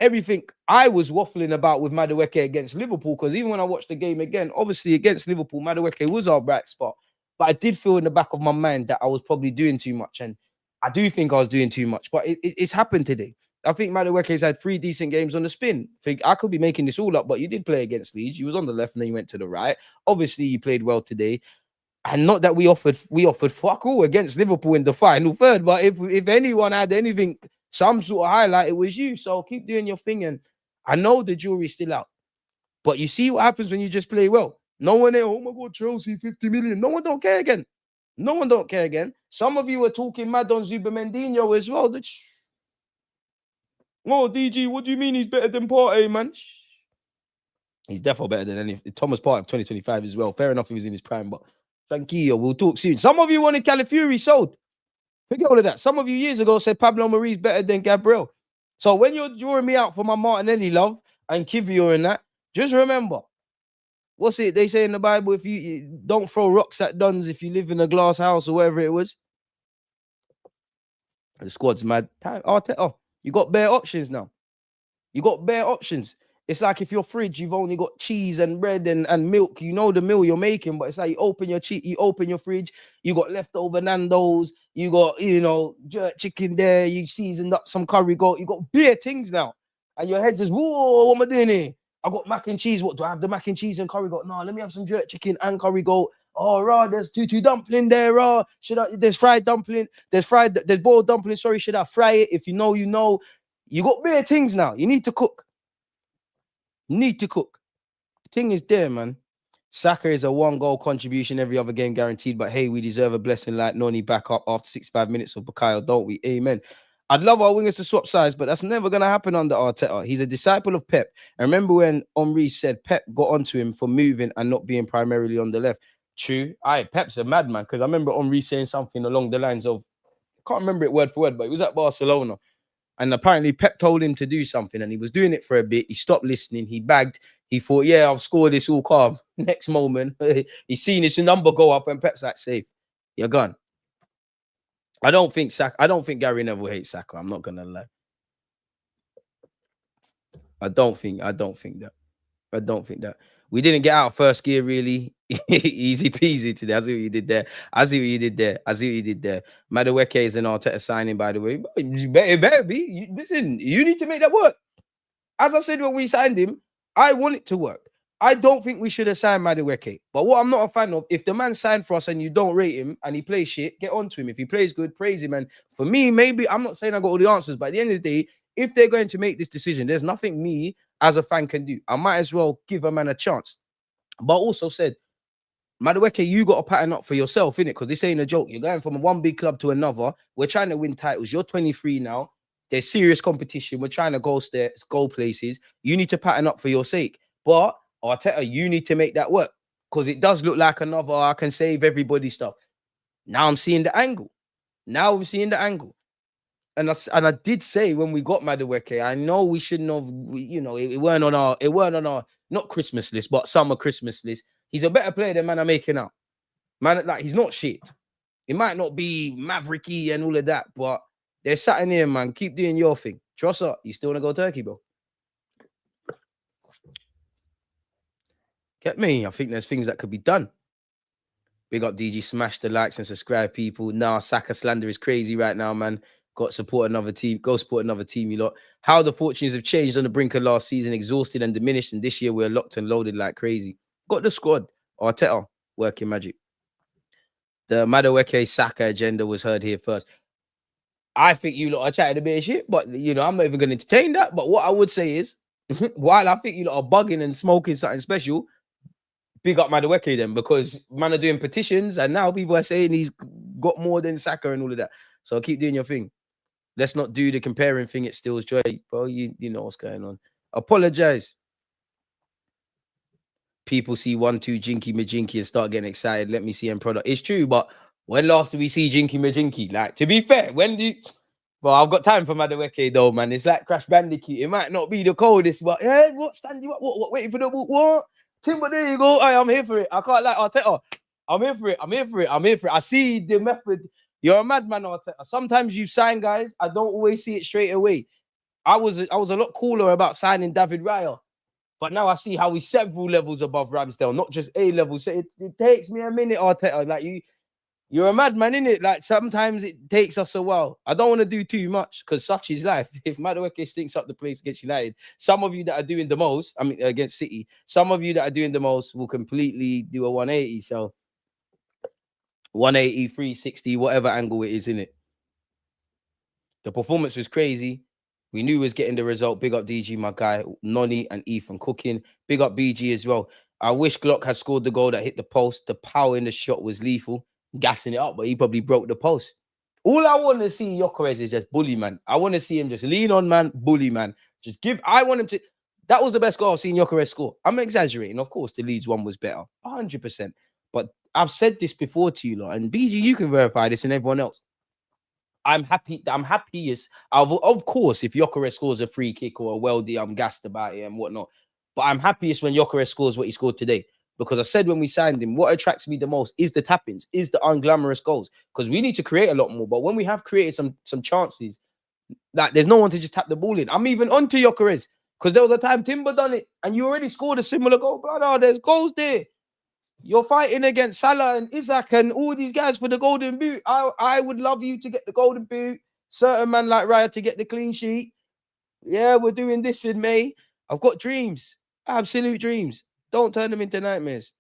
Everything I was waffling about with Madueke against Liverpool, because even when I watched the game again, obviously against Liverpool, Madueke was our bright spot. But I did feel in the back of my mind that I was probably doing too much. And I do think I was doing too much, but it's happened today. I think Madueke's had 3 decent games on the spin. I could be making this all up, but you did play against Leeds. You was on the left and then you went to the right. Obviously, you played well today. And not that we offered fuck all against Liverpool in the final third, but if anyone had anything, some sort of highlight, it was you. So keep doing your thing. And I know the jury's still out, but you see what happens when you just play well. No one there, oh my God, Chelsea, 50 million. No one don't care again. No one don't care again. Some of you were talking mad on ZUBIMENDINHO as well. Oh, DG, what do you mean he's better than Partey, man? He's definitely better than any Thomas Partey of 2025 as well. Fair enough, he was in his prime, but tranquillo, we'll talk soon. Some of you wanted Calafiori sold. Forget all of that. Some of you years ago said Pablo Mari's better than Gabriel. So when you're drawing me out for my Martinelli love and Kivior and that, just remember, what's it they say in the Bible? If you don't throw rocks at duns if you live in a glass house or whatever it was. The squad's mad. Oh, you got bare options now. You got bare options. It's like if your fridge, you've only got cheese and bread and milk. You know the meal you're making, but it's like you open your fridge, you got leftover Nando's, you got, jerk chicken there, you seasoned up some curry goat, you got beer things now. And your head just, whoa, what am I doing here? I got mac and cheese. What do I have? The mac and cheese and curry goat? No, let me have some jerk chicken and curry goat. Oh, raw, there's tutu dumpling there, raw. There's fried dumpling, there's boiled dumpling. Sorry, should I fry it? If you know, you know. You got bare things now. You need to cook. Need to cook. The thing is there, man. Saka is a 1-goal contribution every other game guaranteed, but hey, we deserve a blessing like Noni back up after 65 minutes of Bukayo, don't we? Amen. I'd love our wingers to swap sides, but that's never going to happen under Arteta. He's a disciple of Pep. And remember when Henry said Pep got onto him for moving and not being primarily on the left? True. Pep's a madman, because I remember Henry saying something along the lines of, I can't remember it word for word, but it was at Barcelona. And apparently Pep told him to do something and he was doing it for a bit. He stopped listening. He bagged. He thought, yeah, I've scored this all calm. Next moment, he's seen his number go up and Pep's like, safe. You're gone. I don't think Gary Neville hates Saka. I'm not going to lie. I don't think that. We didn't get out first gear, really. Easy peasy today. I see what you did there. Madueke is an Arteta signing, by the way. It better be. Listen, you need to make that work. As I said when we signed him, I want it to work. I don't think we should have signed Madueke. But what I'm not a fan of, if the man signed for us and you don't rate him and he plays shit, get on to him. If he plays good, praise him. And for me, maybe, I'm not saying I got all the answers, but at the end of the day, if they're going to make this decision, there's nothing me as a fan can do. I might as well give a man a chance. But also said, Madueke, you got to pattern up for yourself, innit? Because this ain't a joke. You're going from one big club to another. We're trying to win titles. You're 23 now. There's serious competition. We're trying to go places. You need to pattern up for your sake. But Arteta, you need to make that work, because it does look like another I can save everybody stuff. Now I'm seeing the angle. And I did say when we got Madueke, I know we shouldn't have, it weren't on our not Christmas list, but summer Christmas list. He's a better player than man I'm making out. Man, like, he's not shit. It might not be mavericky and all of that, but there's something here, man. Keep doing your thing. Trossard, you still want to go Turkey, bro? Get me? I think there's things that could be done. Big up DG, smash the likes and subscribe, people. Nah, Saka slander is crazy right now, man. Got to support another team. Go support another team, you lot. How the fortunes have changed on the brink of last season, exhausted and diminished, and this year we're locked and loaded like crazy. Got the squad. Arteta, working magic. The Madueke Saka agenda was heard here first. I think you lot are chatting a bit of shit, but, I'm not even going to entertain that. But what I would say is, while I think you lot are bugging and smoking something special, big up Madueke then, because man are doing petitions and now people are saying he's got more than Saka and all of that. So keep doing your thing. Let's not do the comparing thing. It steals joy. Bro, you know what's going on. Apologize. People see 1-2 Jinky Majinky and start getting excited. Let me see end product. It's true, but when last do we see Jinky Majinky? Like, to be fair, when do you... Well, I've got time for Madueke though, man. It's like Crash Bandicoot. It might not be the coldest, but yeah, what stand you up? What waiting for the what? Timber, there you go. I'm here for it. I can't like Arteta. I'm here for it. I see the method. You're a madman, Arteta. Sometimes you sign guys. I don't always see it straight away. I was a lot cooler about signing David Raya, but now I see how he's several levels above Ramsdale, not just A level. So it takes me a minute, Arteta. Like you're a madman, innit? Like sometimes it takes us a while. I don't want to do too much because such is life. If Madueke stinks up the place against United, some of you that are doing the most, against City, some of you that are doing the most will completely do a 180. So 180, 360, whatever angle it is, innit? The performance was crazy. We knew he was getting the result. Big up DG, my guy, Noni and Ethan cooking. Big up BG as well. I wish Glock had scored the goal that hit the post. The power in the shot was lethal. Gassing it up, but he probably broke the post. All I want to see Gyökeres is just bully, man. I want to see him just lean on, man, bully, man. I want him to... That was the best goal I've seen Gyökeres score. I'm exaggerating. Of course, the Leeds one was better. 100%. But I've said this before to you lot, and BG, you can verify this and everyone else. I'm happiest. Of course, if Gyökeres scores a free kick or a weldy, I'm gassed about it and whatnot. But I'm happiest when Gyökeres scores what he scored today. Because I said when we signed him, what attracts me the most is the tap-ins, is the unglamorous goals. Because we need to create a lot more. But when we have created some chances, like there's no one to just tap the ball in. I'm even onto Gyökeres. Because there was a time Timber done it and you already scored a similar goal. Brother, there's goals there. You're fighting against Salah and Isaac and all these guys for the golden boot. I would love you to get the golden boot. Certain man like Raya to get the clean sheet. Yeah, we're doing this in May. I've got dreams. Absolute dreams. Don't turn them into nightmares.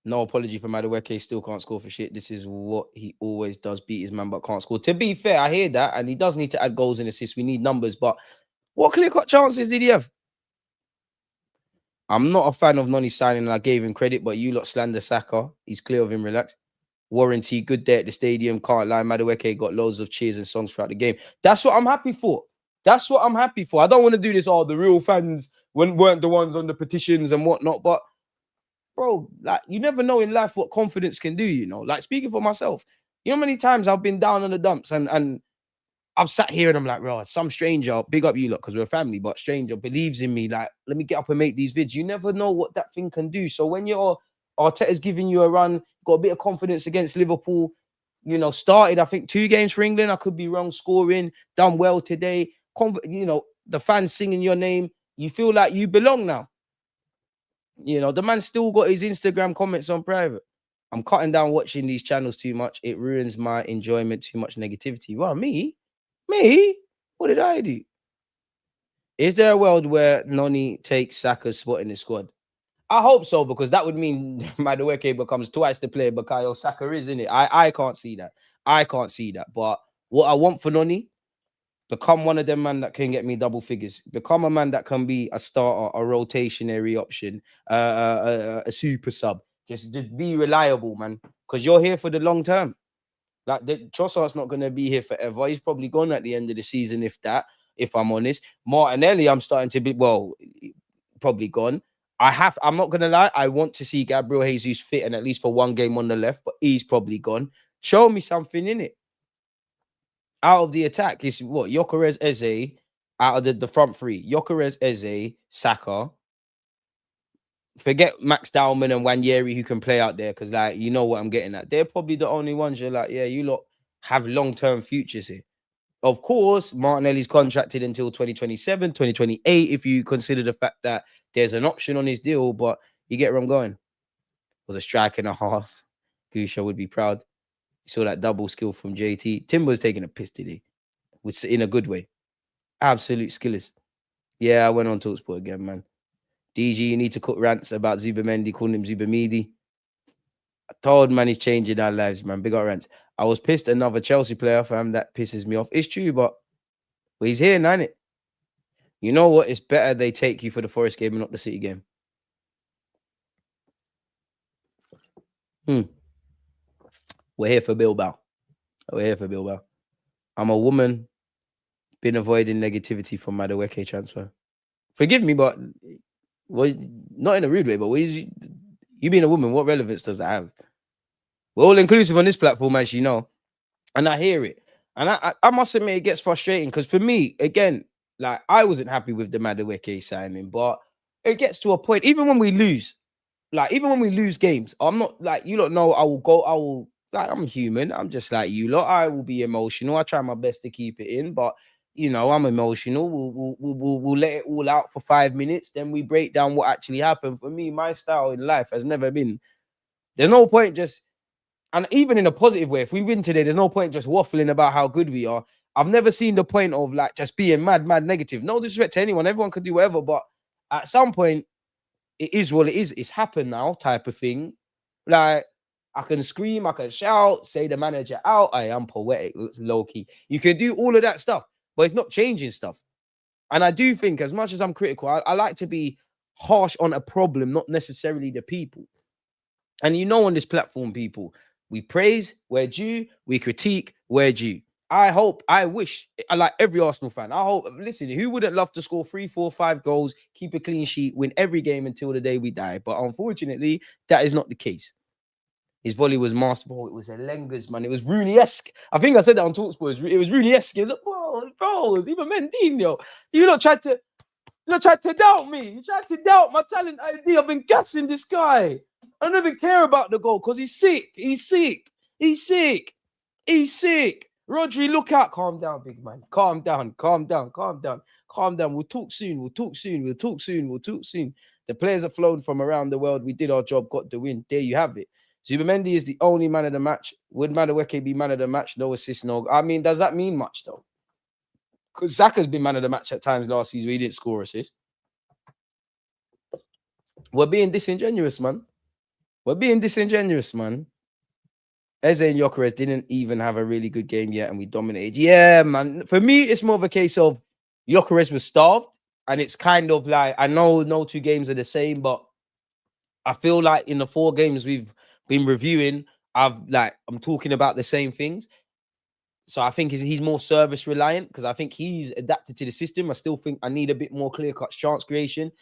No apology for Madueke. Still can't score for shit. This is what he always does. Beat his man, but can't score. To be fair, I hear that. And he does need to add goals and assists. We need numbers. But what clear-cut chances did he have? I'm not a fan of Noni signing, and I gave him credit, but you lot slander Saka. He's clear of him, relax. Warranty, good day at the stadium. Can't lie. Madueke got loads of cheers and songs throughout the game. That's what I'm happy for. That's what I'm happy for. I don't want to do this, the real fans weren't the ones on the petitions and whatnot. But, bro, like, you never know in life what confidence can do, you know? Like, speaking for myself, you know how many times I've been down on the dumps and I've sat here and I'm like, bro, some stranger, big up you lot because we're a family, but stranger believes in me. Like, let me get up and make these vids. You never know what that thing can do. So when Arteta's giving you a run, got a bit of confidence against Liverpool, you know, started, I think, 2 games for England. I could be wrong, scoring, done well today. You know, the fans singing your name. You feel like you belong now. You know, the man still got his Instagram comments on private. I'm cutting down watching these channels too much. It ruins my enjoyment, too much negativity. Well, me? What did I do? Is there a world where Noni takes Saka's spot in the squad? I hope so, because that would mean Madueke becomes twice the player Bukayo Saka is, isn't it? I can't see that. I can't see that. But what I want for Noni, become one of them man that can get me double figures. Become a man that can be a starter, a rotationary option, a super sub. Just be reliable, man, because you're here for the long term. Like, Trossard's not going to be here forever. He's probably gone at the end of the season, if I'm honest. Martinelli, I'm starting to be, well, probably gone. I'm not going to lie, I want to see Gabriel Jesus fit and at least for 1 game on the left, but he's probably gone. Show me something in it. Out of the attack, it's what? Gyökeres, Eze, out of the front 3. Gyökeres, Eze, Saka. Forget Max Dowman and Wanyeri who can play out there, because, like, you know what I'm getting at. They're probably the only ones you're like, yeah, you lot have long-term futures here. Of course, Martinelli's contracted until 2027, 2028, if you consider the fact that there's an option on his deal, but you get where I'm going. It was a strike and a half. Gusha would be proud. You saw that double skill from JT. Timber's taking a piss today, which in a good way. Absolute skillers. Yeah, I went on TalkSport again, man. DG, you need to cut rants about Zubimendi, calling him Zubimedi. I told man he's changing our lives, man. Big up rants. I was pissed another Chelsea player, fam. That pisses me off. It's true, but he's here now, innit? You know what? It's better they take you for the Forest game and not the City game. We're here for Bilbao. I'm a woman, been avoiding negativity from Madueke transfer. Forgive me, but not in a rude way, but you being a woman, what relevance does that have? We're all inclusive on this platform, as you know. And I hear it. And I must admit, it gets frustrating because for me, again, like, I wasn't happy with the Madueke signing, but it gets to a point, even when we lose games, I'm not like, you lot know, I'm human. I'm just like you lot. I will be emotional. I try my best to keep it in, but, you know, I'm emotional. We'll let it all out for 5 minutes. Then we break down what actually happened. For me, my style in life has never been, there's no point just, and even in a positive way, if we win today, there's no point just waffling about how good we are. I've never seen the point of, like, just being mad negative. No disrespect to anyone. Everyone can do whatever. But at some point, it is what it is. It's happened now, type of thing. Like, I can scream, I can shout, say the manager out. I am poetic, low key. You can do all of that stuff, but it's not changing stuff. And I do think, as much as I'm critical, I like to be harsh on a problem, not necessarily the people. And you know, on this platform, people, we praise, we're due. We critique, we're due. I wish, like every Arsenal fan, I hope, listen, who wouldn't love to score 3, 4, 5 goals, keep a clean sheet, win every game until the day we die? But unfortunately, that is not the case. His volley was masterful. It was a Lengers, man. It was Rooney-esque. I think I said that on TalkSport. It was Rooney-esque. It was like, bro, it's even Mendinho. You lot tried to doubt me. You tried to doubt my talent ID. I've been gassing this guy. I don't even care about the goal because he's sick. Rodri, look out. Calm down, big man. Calm down. We'll talk soon. The players have flown from around the world. We did our job, got the win. There you have it. Zubimendi is the only man of the match. Would Madueke be man of the match? No assist, no. I mean, does that mean much, though? Because Saka's been man of the match at times last season. He didn't score assists. We're being disingenuous, man. We're being disingenuous, man. Eze and Gyökeres didn't even have a really good game yet, and we dominated. Yeah, man. For me, it's more of a case of Gyökeres was starved, and it's kind of like, I know no two games are the same, but I feel like in the 4 games we've been reviewing, I'm talking about the same things. So I think he's more service reliant because I think he's adapted to the system. I still think I need a bit more clear-cut chance creation.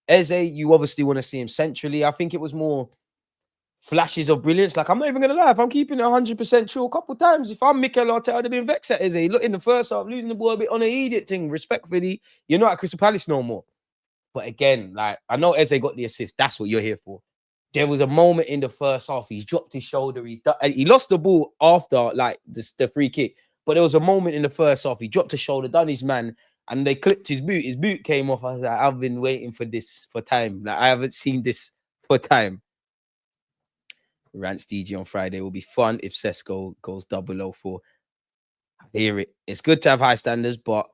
Eze, you obviously want to see him centrally. I think it was more flashes of brilliance. Like, I'm not even going to lie. If I'm keeping it 100% true, a couple of times, if I'm Mikel Arteta, I'd have been vexed at Eze. Look, in the first half, losing the ball a bit on an idiot thing. Respectfully, you're not at Crystal Palace no more. But again, like, I know Eze got the assist. That's what you're here for. There was a moment in the first half. He's dropped his shoulder. He lost the ball after, like, the free kick. But there was a moment in the first half. He dropped his shoulder, done his man, and they clipped his boot. His boot came off. I was like, I've been waiting for this for time. Like, I haven't seen this for time. Rants DG on Friday will be fun if Sesko goes 004. I hear it. It's good to have high standards, but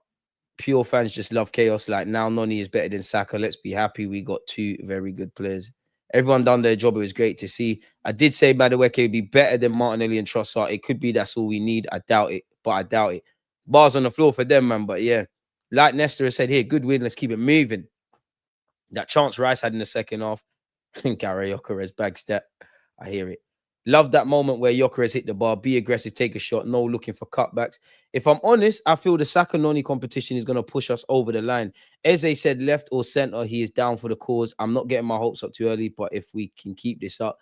pure fans just love chaos. Like, now Noni is better than Saka. Let's be happy we got 2 very good players. Everyone done their job. It was great to see. I did say Madueke would be better than Martinelli and Trossard. It could be that's all we need. I doubt it, but I doubt it. Bars on the floor for them, man. But yeah, like Nestor has said here, good win. Let's keep it moving. That chance Rice had in the second half. Gary Gyökeres bag stat. I hear it. Love that moment where Gyökeres hit the bar. Be aggressive, take a shot. No looking for cutbacks. If I'm honest, I feel the Saka Noni competition is going to push us over the line. Eze said left or center, he is down for the cause. I'm not getting my hopes up too early, but if we can keep this up,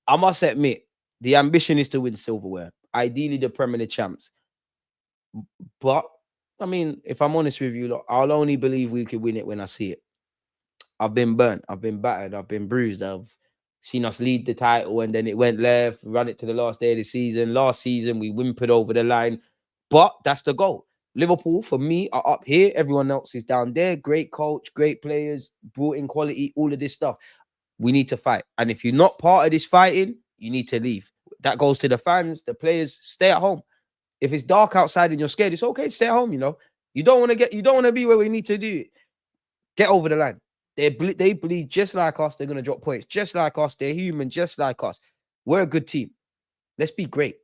I must admit, the ambition is to win silverware. Ideally, the Premier League champs. But, I mean, if I'm honest with you, look, I'll only believe we could win it when I see it. I've been burnt. I've been battered. I've been bruised. I've seen us lead the title and then it went left, run it to the last day of the season. Last season, we whimpered over the line. But that's the goal. Liverpool, for me, are up here. Everyone else is down there. Great coach, great players, brought in quality, all of this stuff. We need to fight. And if you're not part of this fighting, you need to leave. That goes to the fans, the players. Stay at home. If it's dark outside and you're scared, it's okay to stay at home, you know. You don't want to be where we need to do it. Get over the line. They bleed just like us. They're going to drop points just like us. They're human just like us. We're a good team. Let's be great.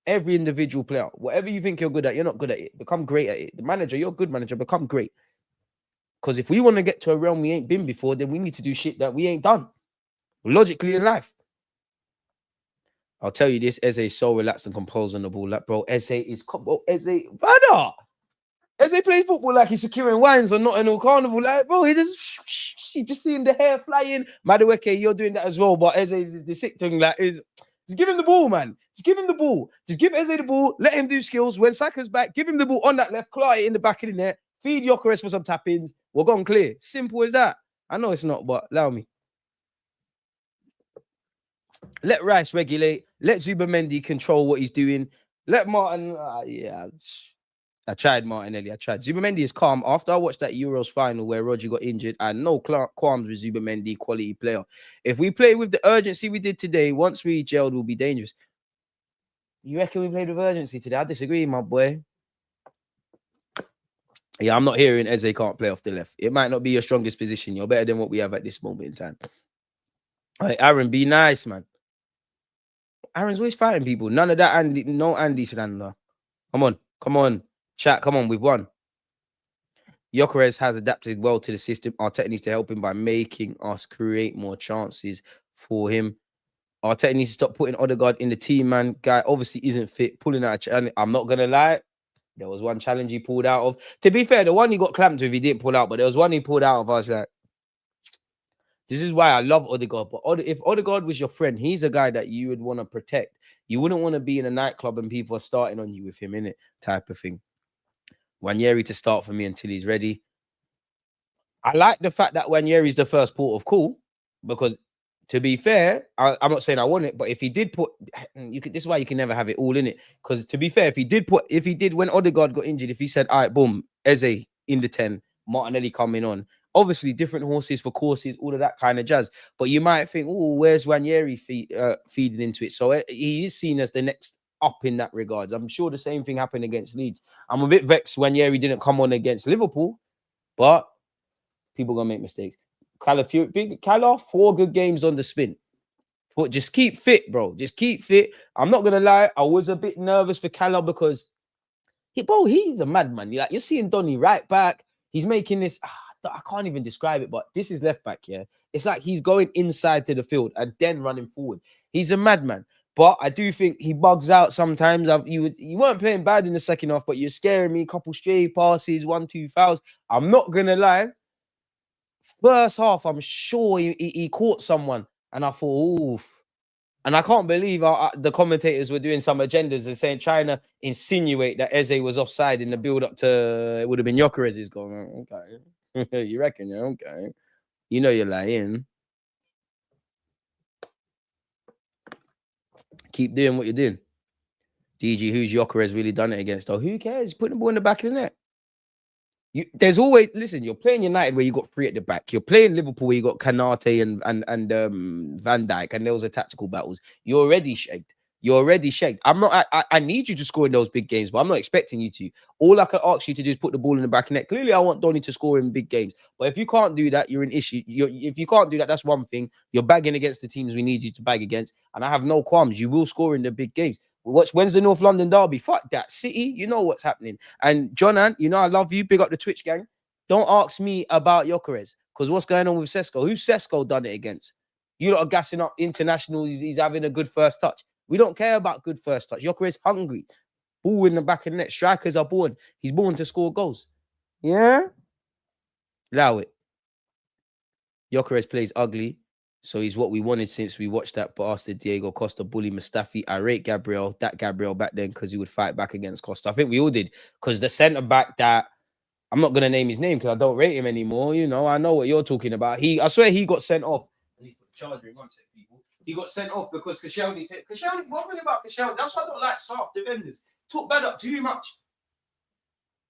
Every individual player, whatever you think you're good at, you're not good at it. Become great at it. The manager, you're a good manager. Become great. Because if we want to get to a realm we ain't been before, then we need to do shit that we ain't done. Logically in life. I'll tell you this, Eze is so relaxed and composed on the ball. Like, bro, Eze is... Eze, brother! Eze plays football like he's securing wines or Nottingham Carnival. Like, bro, he just seeing the hair flying. Madueke, you're doing that as well. But Eze is the sick thing. Like, just give him the ball, man. Just give him the ball. Just give Eze the ball. Let him do skills. When Saka's back, give him the ball on that left. Clear it in the back of the net. Feed Gyökeres for some tap-ins. We're gone clear. Simple as that. I know it's not, but allow me. Let Rice regulate. Let Zubimendi control what he's doing. Let Martin... I tried Martinelli. I tried. Zubimendi is calm. After I watched that Euros final where Roger got injured, I had no qualms with Zubimendi, quality player. If we play with the urgency we did today, once we gelled, we'll be dangerous. You reckon we played with urgency today? I disagree, my boy. Yeah, I'm not hearing Eze can't play off the left. It might not be your strongest position. You're better than what we have at this moment in time. All right, Aaron, be nice, man. Aaron's always fighting people. None of that Andy, no Andy slander. Come on. Chat, come on, we've won. Gyökeres has adapted well to the system. Arteta needs to help him by making us create more chances for him. Arteta needs to stop putting Odegaard in the team, man. Guy obviously isn't fit. Pulling out a challenge. I'm not going to lie. There was one challenge he pulled out of. To be fair, the one he got clamped with, he didn't pull out. But there was one he pulled out of. I was like, this is why I love Odegaard. But if Odegaard was your friend, he's a guy that you would want to protect. You wouldn't want to be in a nightclub and people are starting on you with him, innit? Type of thing. Wanyeri to start for me until he's ready. I like the fact that Wanyeri's the first port of call because, to be fair, I'm not saying I want it, but if he did put, this is why you can never have it all in it. Because to be fair, if he did when Odegaard got injured, if he said, all right, boom, Eze in the 10, Martinelli coming on, obviously different horses for courses, all of that kind of jazz. But you might think, oh, where's Wanyeri feeding into it? So he is seen as the next up in that regards. I'm sure the same thing happened against Leeds. I'm a bit vexed when Wanyeri didn't come on against Liverpool, but people gonna make mistakes. Big Cala, 4 good games on the spin. But just keep fit, bro. Just keep fit. I'm not gonna lie, I was a bit nervous for Cala because he's a madman. You're seeing Donny right back. He's making this. I can't even describe it, but this is left back. Yeah, it's like he's going inside to the field and then running forward. He's a madman. But I do think he bugs out sometimes. You weren't playing bad in the second half, but you're scaring me. Couple stray passes, 1-2 fouls. I'm not gonna lie. First half, I'm sure he caught someone, and I thought, oof. And I can't believe the commentators were doing some agendas and saying, trying to insinuate that Eze was offside in the build-up to, it would have been Gyökeres. Is going, okay. You reckon, yeah, okay. You know you're lying. Keep doing what you're doing. DG, who's Gyökeres really done it against? Oh, who cares? Put the ball in the back of the net. There's always, listen, you're playing United where you got 3 at the back. You're playing Liverpool where you got Kanate and Van Dijk, and there was a tactical battles. You're already shaked. I'm not. I need you to score in those big games, but I'm not expecting you to. All I can ask you to do is put the ball in the back of the net. Clearly, I want Donny to score in big games, but if you can't do that, you're an issue. If you can't do that, that's one thing. You're bagging against the teams we need you to bag against, and I have no qualms. You will score in the big games. When's the North London derby? Fuck that. City, you know what's happening. And John Ant, you know I love you. Big up the Twitch gang. Don't ask me about Gyökeres, because what's going on with Sesko? Who's Sesko done it against? You lot are gassing up international. He's having a good first touch. We don't care about good first touch. Gyökeres hungry. Ball in the back of the net. Strikers are born. He's born to score goals. Yeah? Allow it. Gyökeres plays ugly. So he's what we wanted since we watched that bastard Diego Costa bully Mustafi. I rate Gabriel back then because he would fight back against Costa. I think we all did, because the centre-back that, I'm not going to name his name because I don't rate him anymore. You know, I know what you're talking about. I swear he got sent off. He got sent off because Koscielny, one thing about Koscielny, that's why I don't like soft defenders. Talk bad up too much.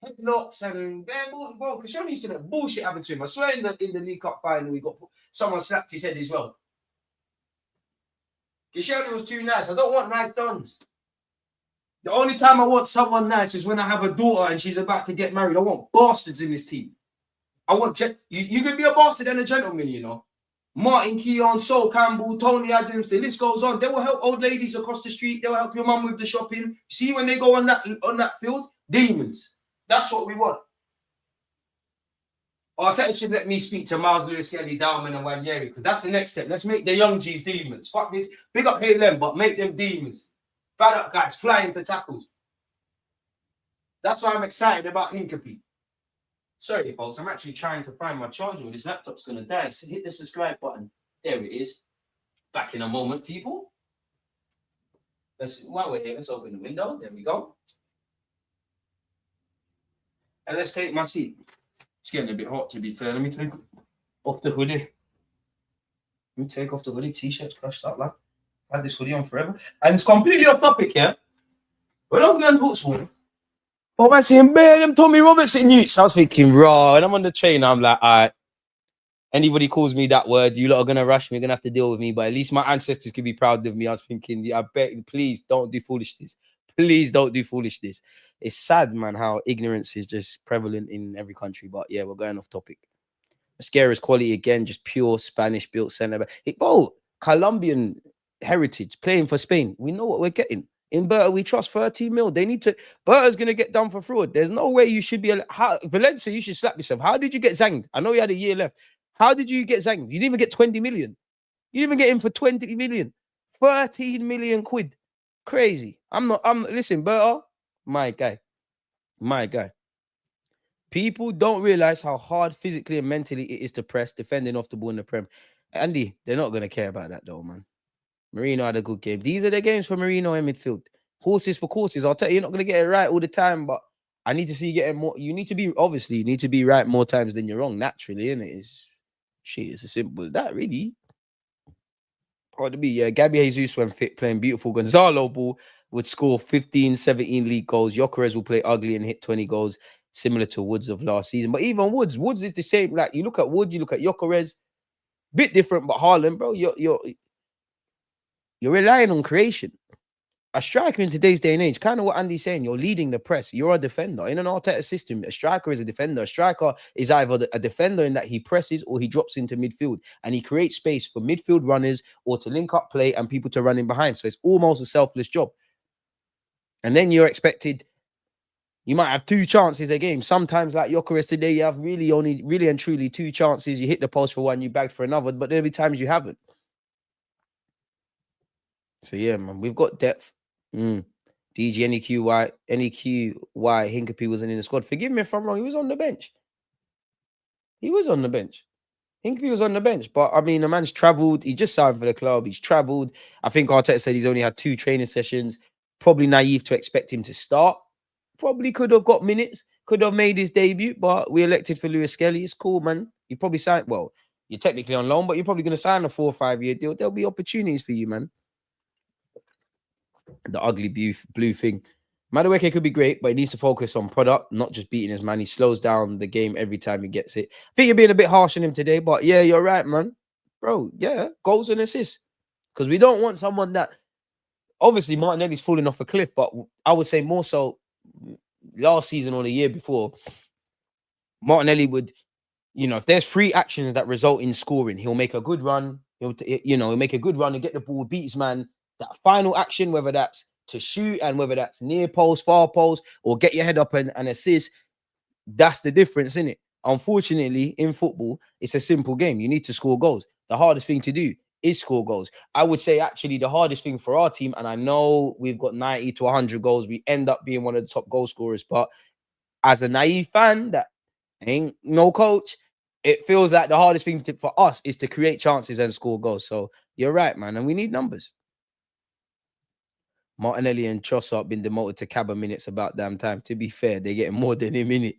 Headlocks and well, Koscielny used to have bullshit happen to him. I swear in the League Cup final, we got someone slapped his head as well. Koscielny was too nice. I don't want nice dons. The only time I want someone nice is when I have a daughter and she's about to get married. I want bastards in this team. I want you can be a bastard and a gentleman, you know. Martin Keown, Sol Campbell, Tony Adams, the list goes on. They will help old ladies across the street. They will help your mum with the shopping. See, when they go on that field, demons. That's what we want. Arteta should let me speak to Miles Lewis, Kelly, Dalman, and Wanyeri, because that's the next step. Let's make the young G's demons. Fuck this. Big up Halem, but make them demons. Bad up guys, fly into tackles. That's why I'm excited about Hincapie. Sorry, folks, I'm actually trying to find my charger. This laptop's going to die. So hit the subscribe button. There it is. Back in a moment, people. While we're here, let's open the window. There we go. And let's take my seat. It's getting a bit hot, to be fair. Let me take off the hoodie. Let me take off the hoodie. T-shirt's crushed up, lad. I've had this hoodie on forever. And it's completely off topic, yeah? We're not going to talk small. Oh, I see him, man, them Tommy Robertson youths. I was thinking, raw. And I'm on the train. I'm like, all right. Anybody calls me that word, you lot are going to rush me. You're going to have to deal with me. But at least my ancestors can be proud of me. I was thinking, I bet, please don't do foolishness. Please don't do foolishness. It's sad, man, how ignorance is just prevalent in every country. But yeah, we're going off topic. Mosquera's quality again, just pure Spanish-built centre. Colombian heritage, playing for Spain. We know what we're getting. In Berta, we trust 30 mil. They need to. Berta's going to get done for fraud. There's no way you should be. Valencia, you should slap yourself. How did you get zanged? I know you had a year left. How did you get zanged? You didn't even get 20 million. You didn't even get him for 20 million. 13 million quid. Crazy. Listen, Berta, my guy. People don't realize how hard physically and mentally it is to press defending off the ball in the Prem. Andy, they're not going to care about that though, man. Marino had a good game. These are the games for Marino in midfield. Horses for courses. I'll tell you, you're not going to get it right all the time, but I need to see you getting more. You need to be right more times than you're wrong, naturally, innit? It's as simple as that, really. Pardon me, yeah. Gabby Jesus, when fit, playing beautiful. Gonzalo ball would score 15, 17 league goals. Gyökeres will play ugly and hit 20 goals, similar to Woods of last season. But even Woods is the same. Like, you look at Wood, you look at Gyökeres, bit different, but Haaland, bro, you're relying on creation. a striker in today's day and age, kind of what Andy's saying, you're leading the press. You're a defender. In an Arteta system, a striker is a defender. A striker is either a defender in that he presses or he drops into midfield and he creates space for midfield runners or to link up play and people to run in behind. So it's almost a selfless job. And then you're expected, you might have 2 chances a game. Sometimes, like Gyökeres today, you have really and truly 2 chances. You hit the post for one, you bagged for another, but there'll be times you haven't. So yeah, man, we've got depth. DG, NEQY, Hincapie wasn't in the squad. Forgive me if I'm wrong. He was on the bench. Hincapie was on the bench. But, I mean, the man's travelled. He just signed for the club. He's travelled. I think Arteta said he's only had 2 training sessions. Probably naive to expect him to start. Probably could have got minutes. Could have made his debut. But we elected for Lewis Skelly. It's cool, man. You probably signed... Well, you're technically on loan, but you're probably going to sign a 4 or 5 year deal. There'll be opportunities for you, man. The ugly blue thing. Madueke could be great, but he needs to focus on product, not just beating his man. He slows down the game every time he gets it. I think you're being a bit harsh on him today, but yeah, you're right, man. Bro, yeah, goals and assists. Because we don't want someone that... Obviously, Martinelli's falling off a cliff, but I would say more so last season or the year before, Martinelli would, you know, if there's 3 actions that result in scoring, he'll make a good run. He'll make a good run and get the ball, beat his man. That final action, whether that's to shoot and whether that's near post, far post, or get your head up and assist, that's the difference, isn't it? Unfortunately, in football, it's a simple game. You need to score goals. The hardest thing to do is score goals. I would say actually the hardest thing for our team, and I know we've got 90 to 100 goals, we end up being one of the top goal scorers, but as a naive fan that ain't no coach, it feels like the hardest thing for us is to create chances and score goals. So you're right, man, and we need numbers. Martinelli and Trossard been demoted to cabin minutes about damn time. To be fair, they're getting more than him, innit?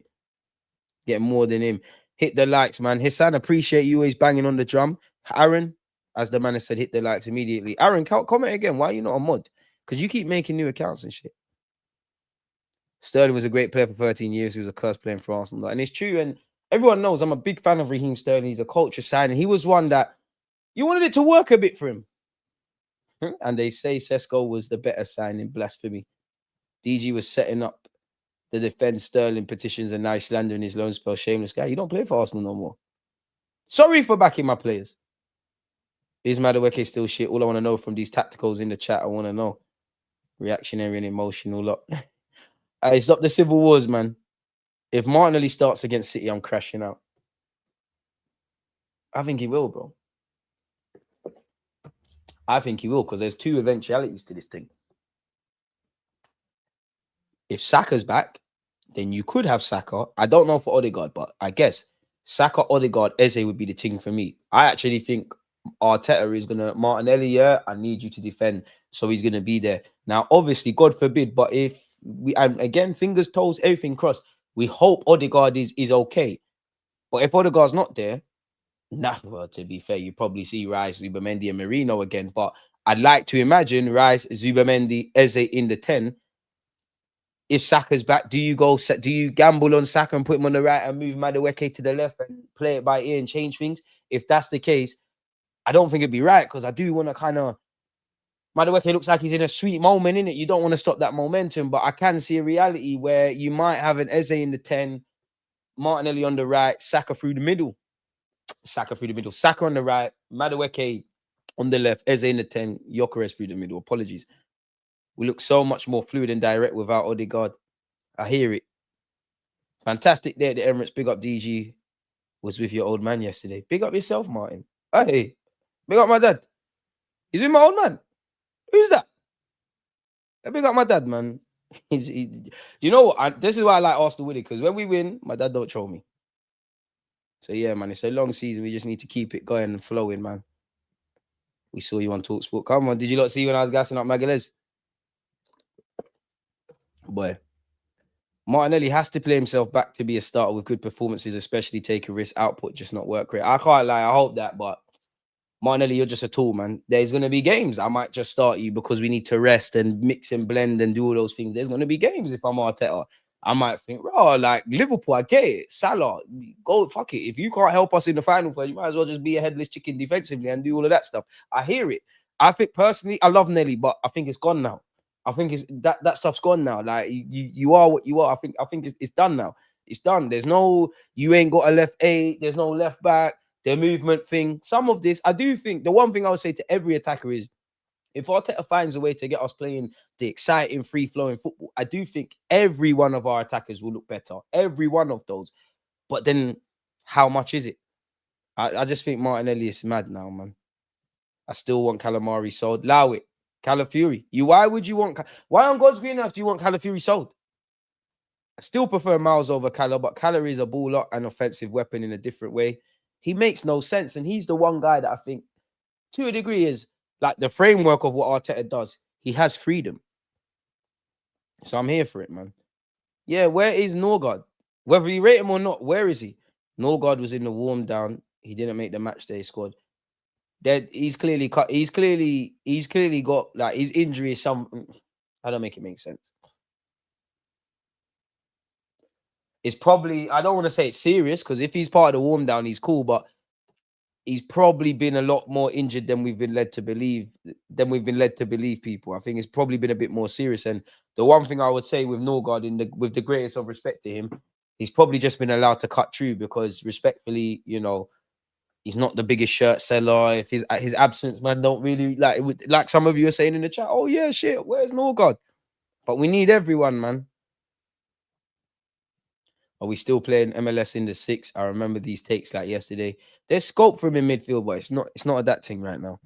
Getting more than him. Hit the likes, man. Hassan, appreciate you always banging on the drum. Aaron, as the man has said, hit the likes immediately. Aaron, comment again. Why are you not a mod? Because you keep making new accounts and shit. Sterling was a great player for 13 years. He was a curse playing for Arsenal. And it's true. And everyone knows I'm a big fan of Raheem Sterling. He's a culture signing. He was one that you wanted it to work a bit for him. And they say Sesko was the better signing. Blasphemy. DG was setting up the defense Sterling petitions and now slandering his loan spell. Shameless guy. You don't play for Arsenal no more. Sorry for backing my players. Is Madueke still shit? All I want to know from these tacticals in the chat, I want to know. Reactionary and emotional lot. Hey, stop the civil wars, man. If Martinelli starts against City, I'm crashing out. I think he will, bro. I think he will, because there's 2 eventualities to this thing. If Saka's back, then you could have Saka. I don't know for Odegaard, but I guess Saka, Odegaard, Eze would be the thing for me. I actually think Arteta is going to... Martinelli, yeah, I need you to defend. So he's going to be there. Now, obviously, God forbid, but if we... And again, fingers, toes, everything crossed. We hope Odegaard is okay. But if Odegaard's not there, nah, well, to be fair, you probably see Rice, Zubamendi, and Merino again. But I'd like to imagine Rice, Zubamendi, Eze in the 10. If Saka's back, do you gamble on Saka and put him on the right and move Madueke to the left and play it by ear and change things? If that's the case, I don't think it'd be right, because I do want to kind of... Madueke looks like he's in a sweet moment, innit? You don't want to stop that momentum, but I can see a reality where you might have an Eze in the 10, Martinelli on the right, Saka through the middle. Saka on the right, Madueke on the left, Eze in the 10, Gyökeres through the middle. Apologies. We look so much more fluid and direct without Odegaard. I hear it. Fantastic day at the Emirates. Big up DG. Was with your old man yesterday. Big up yourself, Martin. Hey, big up my dad. He's with my old man. Who's that? Big up my dad, man. You know what? This is why I like Arsenal with it, because when we win, my dad don't troll me. So yeah, man, it's a long season. We just need to keep it going and flowing, man. We saw you on TalkSport. Come on, did you not see when I was gassing up Magalhaes? Boy, Martinelli has to play himself back to be a starter with good performances, especially take a risk. Output just not work great. I can't lie. I hope that, but Martinelli, you're just a tool, man. There's going to be games. I might just start you because we need to rest and mix and blend and do all those things. There's going to be games if I'm Arteta. I might think, oh, like Liverpool, I get it. Salah, go, fuck it. If you can't help us in the final third, you might as well just be a headless chicken defensively and do all of that stuff. I hear it. I think personally, I love Nelly, but I think it's gone now. I think it's that stuff's gone now. Like you are what you are. I think it's done now. It's done. There's no, you ain't got a left 8. There's no left back. The movement thing. Some of this, I do think the one thing I would say to every attacker is, if Arteta finds a way to get us playing the exciting, free-flowing football, I do think every one of our attackers will look better. Every one of those. But then, how much is it? I just think Martinelli is mad now, man. I still want Calamari sold. Allow it. Calafiori. Why would you want... Why on God's green earth do you want Calafiori sold? I still prefer Miles over Cala, but Cala is a baller and offensive weapon in a different way. He makes no sense, and he's the one guy that I think, to a degree, is like the framework of what Arteta does. He has freedom. So I'm here for it, man. Yeah, where is Norgard? Whether you rate him or not, where is he? Norgard was in the warm down. He didn't make the match day squad. He's clearly cut. He's clearly got, like, his injury is some... I don't make it make sense. It's probably, I don't want to say it's serious, because if he's part of the warm down, he's cool, but he's probably been a lot more injured than we've been led to believe, people. I think it's probably been a bit more serious. And the one thing I would say with Norgard, with the greatest of respect to him, he's probably just been allowed to cut through because, respectfully, you know, he's not the biggest shirt seller. If his absence, man, don't really, like some of you are saying in the chat, oh yeah, shit, where's Norgard? But we need everyone, man. Are we still playing MLS in the 6? I remember these takes like yesterday. There's scope for him in midfield, but it's not adapting right now.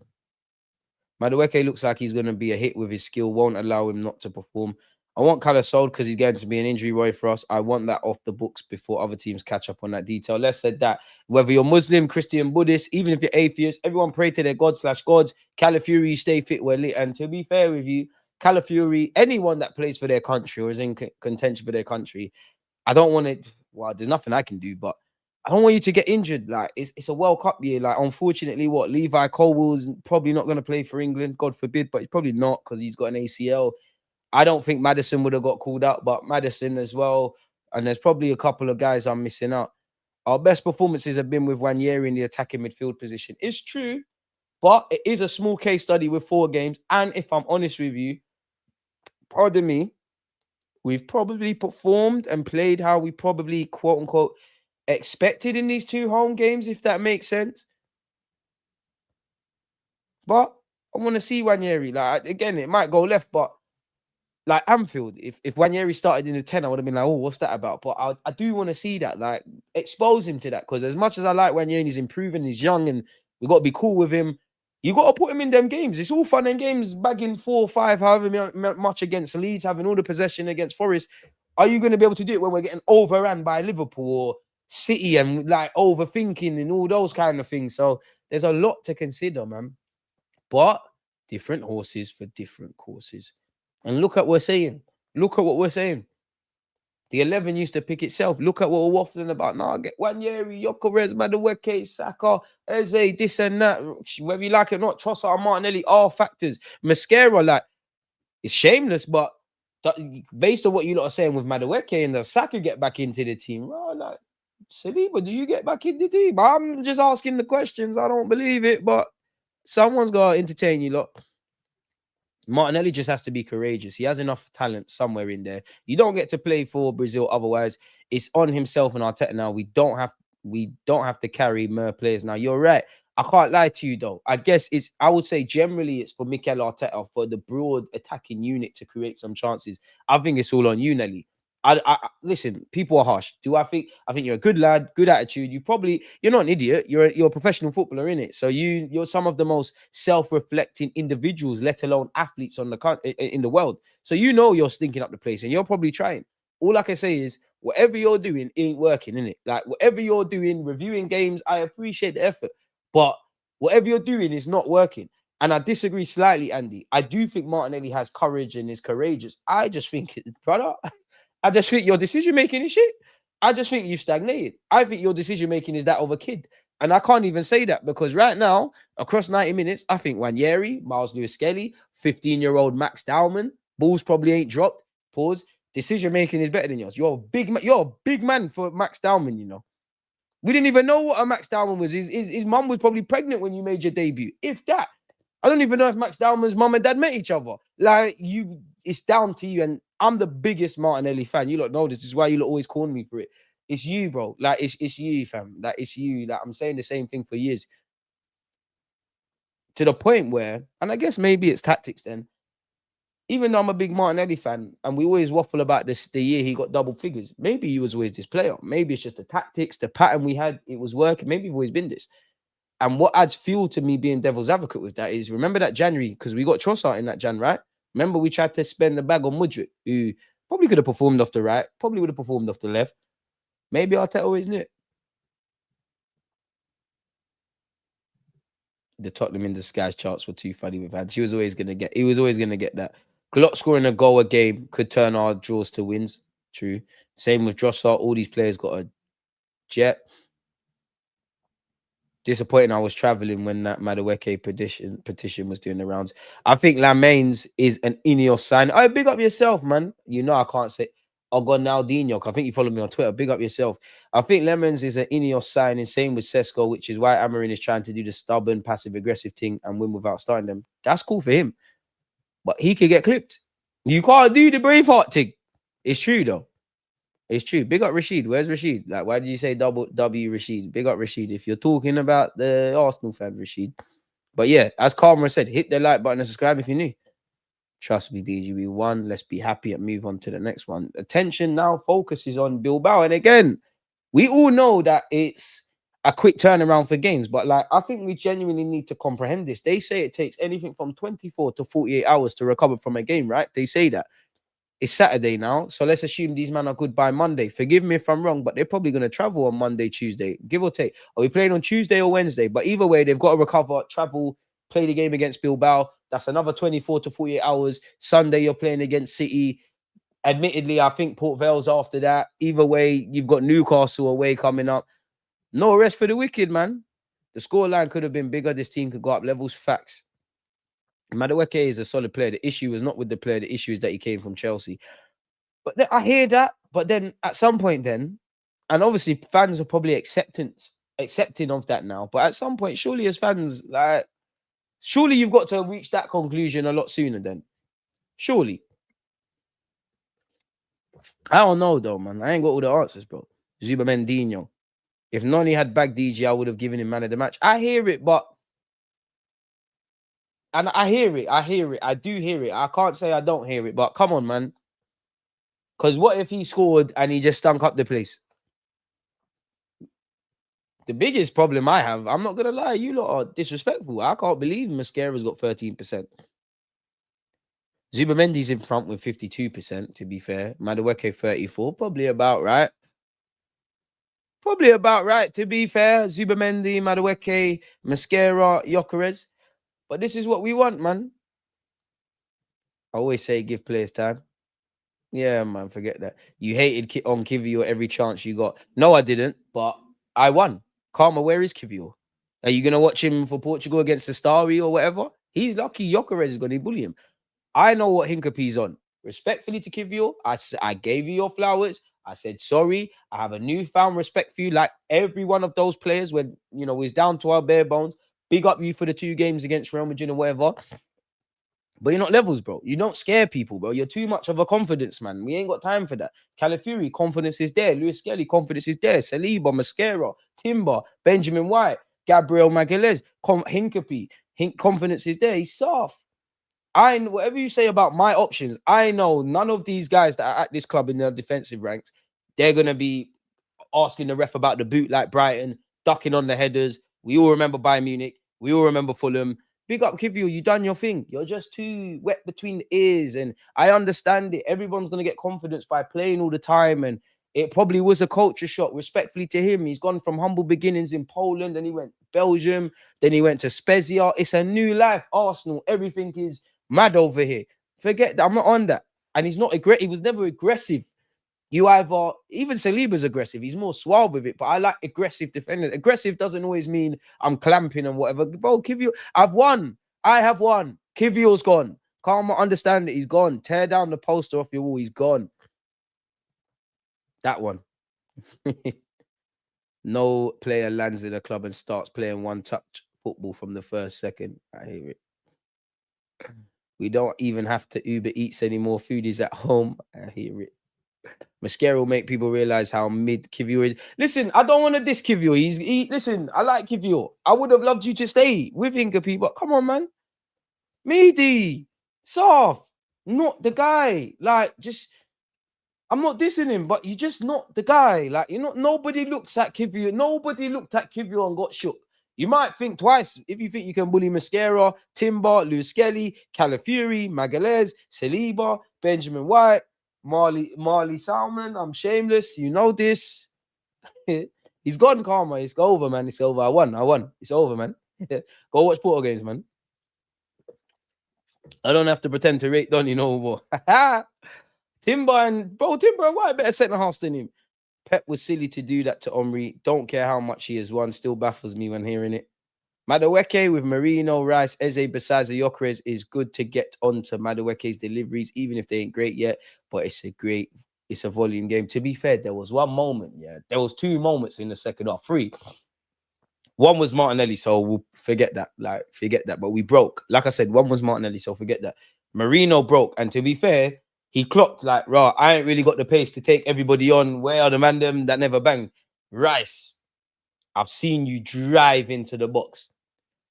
Madueke looks like he's going to be a hit with his skill. Won't allow him not to perform. I want Cala sold because he's going to be an injury worry for us. I want that off the books before other teams catch up on that detail. Let's say that whether you're Muslim, Christian, Buddhist, even if you're atheist, everyone pray to their God/gods. Calafiori, stay fit, well lit. And to be fair with you, Calafiori, anyone that plays for their country or is in contention for their country, I don't want it. Well, there's nothing I can do, but I don't want you to get injured. Like, it's a World Cup year. Like, unfortunately, Levi Colwell's probably not going to play for England. God forbid, but he's probably not because he's got an ACL. I don't think Maddison would have got called out, but Maddison as well. And there's probably a couple of guys I'm missing out. Our best performances have been with Wanyeri in the attacking midfield position. It's true, but it is a small case study with 4 games. And if I'm honest with you, pardon me, we've probably performed and played how we probably, quote unquote, expected in these 2 home games, if that makes sense. But I want to see Wanyeri. Like, again, it might go left, but like Anfield, if Wanyeri started in the 10, I would have been like, oh, what's that about? But I do want to see that, like, expose him to that, because as much as I like Wanyeri, he's improving, he's young, and we got to be cool with him. You got to put him in them games. It's all fun and games, bagging 4 or 5, however much against Leeds, having all the possession against Forest. Are you going to be able to do it when we're getting overrun by Liverpool or City and like overthinking and all those kind of things? So there's a lot to consider, man. But different horses for different courses. And look at what we're saying. Look at what we're saying. The 11 used to pick itself. Look at what we're waffling about. Now, get Wanyeri, Gyökeres, Madueke, Saka, Eze, this and that. Whether you like it or not, Trossard, Martinelli, all factors. Mosquera, like, it's shameless, but based on what you lot are saying with Madueke and the Saka get back into the team, well, like, Saliba, do you get back in the team? I'm just asking the questions. I don't believe it, but someone's got to entertain you lot. Martinelli just has to be courageous. He has enough talent somewhere in there. You don't get to play for Brazil otherwise. It's on himself and Arteta now. We don't have to carry more players now. You're right. I can't lie to you though. I guess I would say generally it's for Mikel Arteta, for the broad attacking unit to create some chances. I think it's all on you, Nelly. I listen, people are harsh. I think you're a good lad, good attitude. You're not an idiot. You're a professional footballer, in it. So you're some of the most self-reflecting individuals, let alone athletes in the world. So you know you're stinking up the place and you're probably trying. All I can say is whatever you're doing ain't working, innit? Like whatever you're doing, reviewing games, I appreciate the effort. But whatever you're doing is not working. And I disagree slightly, Andy. I do think Martinelli has courage and is courageous. I just think, brother, I just think your decision-making is shit. I just think you've stagnated. I think your decision-making is that of a kid. And I can't even say that because right now, across 90 minutes, I think Wanyeri, Miles Lewis-Skelly, 15-year-old Max Dowman, balls probably ain't dropped. Pause. Decision-making is better than yours. You're a big man for Max Dowman, you know. We didn't even know what a Max Dowman was. His mum was probably pregnant when you made your debut. If that. I don't even know if Max Dowman's mum and dad met each other. Like, it's down to you. And I'm the biggest Martinelli fan. You lot know this. This is why you lot always call me for it. It's you, bro. Like, it's you, fam. Like, it's you. Like, I'm saying the same thing for years. To the point where, and I guess maybe it's tactics then, even though I'm a big Martinelli fan, and we always waffle about this, the year he got double figures, maybe he was always this player. Maybe it's just the tactics, the pattern we had, it was working. Maybe he's always been this. And what adds fuel to me being devil's advocate with that is, remember that January, because we got Trossard in that Jan, right? Remember we tried to spend the bag on Mudryk, who probably could have performed off the right, probably would have performed off the left. Maybe Arteta always knew it. The Tottenham in disguise charts were too funny with Ange. He was always gonna get that. Klopp scoring a goal a game could turn our draws to wins. True. Same with Trossard. All these players got a jet. Disappointing. I was traveling when that Madueke petition was doing the rounds. I think Lamaine's is an Ineos sign. Oh, big up yourself, man. You know I can't say Gonaldinho. I think you follow me on Twitter. Big up yourself. I think Lemons is an Ineos signing. Same with Sesko, which is why Amarin is trying to do the stubborn, passive-aggressive thing and win without starting them. That's cool for him. But he could get clipped. You can't do the Braveheart thing. It's true, though. It's true. Big up Rashid. Where's Rashid? Like, why did you say double W Rashid? Big up Rashid. If you're talking about the Arsenal fan, Rashid. But yeah, as Karma said, hit the like button and subscribe if you're new. Trust me, DGB one. Let's be happy and move on to the next one. Attention now focuses on Bilbao. And again, we all know that it's a quick turnaround for games, but like, I think we genuinely need to comprehend this. They say it takes anything from 24 to 48 hours to recover from a game, right? They say that. It's Saturday now, so let's assume these men are good by Monday. Forgive me if I'm wrong, but they're probably going to travel on Monday, Tuesday, give or take. Are we playing on Tuesday or Wednesday? But either way, they've got to recover, travel, play the game against Bilbao. That's another 24 to 48 hours. Sunday, you're playing against City. Admittedly, I think Port Vale's after that. Either way, you've got Newcastle away coming up. No rest for the wicked, man. The scoreline could have been bigger. This team could go up levels. Facts. Madueke is a solid player. The issue is not with the player. The issue is that he came from Chelsea. But I hear that. But then at some point then, and obviously fans are probably accepting of that now. But at some point, surely as fans, like, surely you've got to reach that conclusion a lot sooner then. Surely. I don't know though, man. I ain't got all the answers, bro. ZUBIMENDINHO. If Noni had bagged DG, I would have given him man of the match. I hear it, but... And I hear it. I do hear it. I can't say I don't hear it, but come on, man. Because what if he scored and he just stunk up the place? The biggest problem I have, I'm not going to lie, you lot are disrespectful. I can't believe Mosquera's got 13%. Zubamendi's in front with 52%, to be fair. Madueke 34%, probably about right. Probably about right, to be fair. Zubamendi, Madueke, Mosquera, Gyökeres. But this is what we want, man. I always say give players time. Yeah, man, forget that. You hated on Kivior every chance you got. No, I didn't, but I won. Karma, where is Kivior? Are you going to watch him for Portugal against the Starry or whatever? He's lucky Gyökeres is going to bully him. I know what Hincapie's on. Respectfully to Kivior, I gave you your flowers. I said sorry. I have a newfound respect for you, like every one of those players when, you know, we're down to our bare bones. Big up you for the 2 games against Real Madrid or whatever. But you're not levels, bro. You don't scare people, bro. You're too much of a confidence, man. We ain't got time for that. Calafiori, confidence is there. Lewis Skelly, confidence is there. Saliba, Mosquera, Timber, Benjamin White, Gabriel Magalhaes, Hincapie. Confidence is there. He's soft. Whatever you say about my options, I know none of these guys that are at this club in their defensive ranks, they're going to be asking the ref about the boot like Brighton, ducking on the headers. We all remember Bayern Munich. We all remember Fulham. Big up, Kivio. You done your thing. You're just too wet between the ears. And I understand it. Everyone's going to get confidence by playing all the time. And it probably was a culture shock, respectfully to him. He's gone from humble beginnings in Poland. Then he went Belgium. Then he went to Spezia. It's a new life. Arsenal. Everything is mad over here. Forget that. I'm not on that. And he's not aggressive. He was never aggressive. You either, even Saliba's aggressive. He's more suave with it, but I like aggressive defenders. Aggressive doesn't always mean I'm clamping and whatever. Bro, Kivio, I've won. I have won. Kivio's gone. Can't understand it. He's gone. Tear down the poster off your wall. He's gone. That one. No player lands in a club and starts playing one-touch football from the first second. I hear it. We don't even have to Uber Eats anymore. Food is at home. I hear it. Mosquera will make people realize how mid Kivio is. Listen, I don't want to diss Kivio. Listen, I like Kivio. I would have loved you to stay with Hinkapi, but come on, man. Meaty, soft, not the guy. Like, just I'm not dissing him, but you're just not the guy. Like, nobody looks at Kivio. Nobody looked at Kivio and got shook. You might think twice if you think you can bully Mosquera, Timber, Lewis Skelly, Calafiori, Magalhaes, Saliba, Benjamin White, Marley Salmon. I'm shameless. You know this. He's gone, Karma. It's over, man. It's over. I won. It's over, man. Go watch Porto games, man. I don't have to pretend to rate Donny no more. Timber and White better centre halves than him. Pep was silly to do that to Omri. Don't care how much he has won. Still baffles me when hearing it. Madueke with Marino, Rice, Eze besides the Gyökeres is good to get onto Madueke's deliveries, even if they ain't great yet. But it's a volume game. To be fair, there was one moment, there was 2 moments in the second half, 3. One was Martinelli, so we'll forget that. But we broke. Like I said, one was Martinelli, so forget that. Marino broke, and to be fair, he clocked like, raw. I ain't really got the pace to take everybody on. Where are the man them that never banged? Rice, I've seen you drive into the box.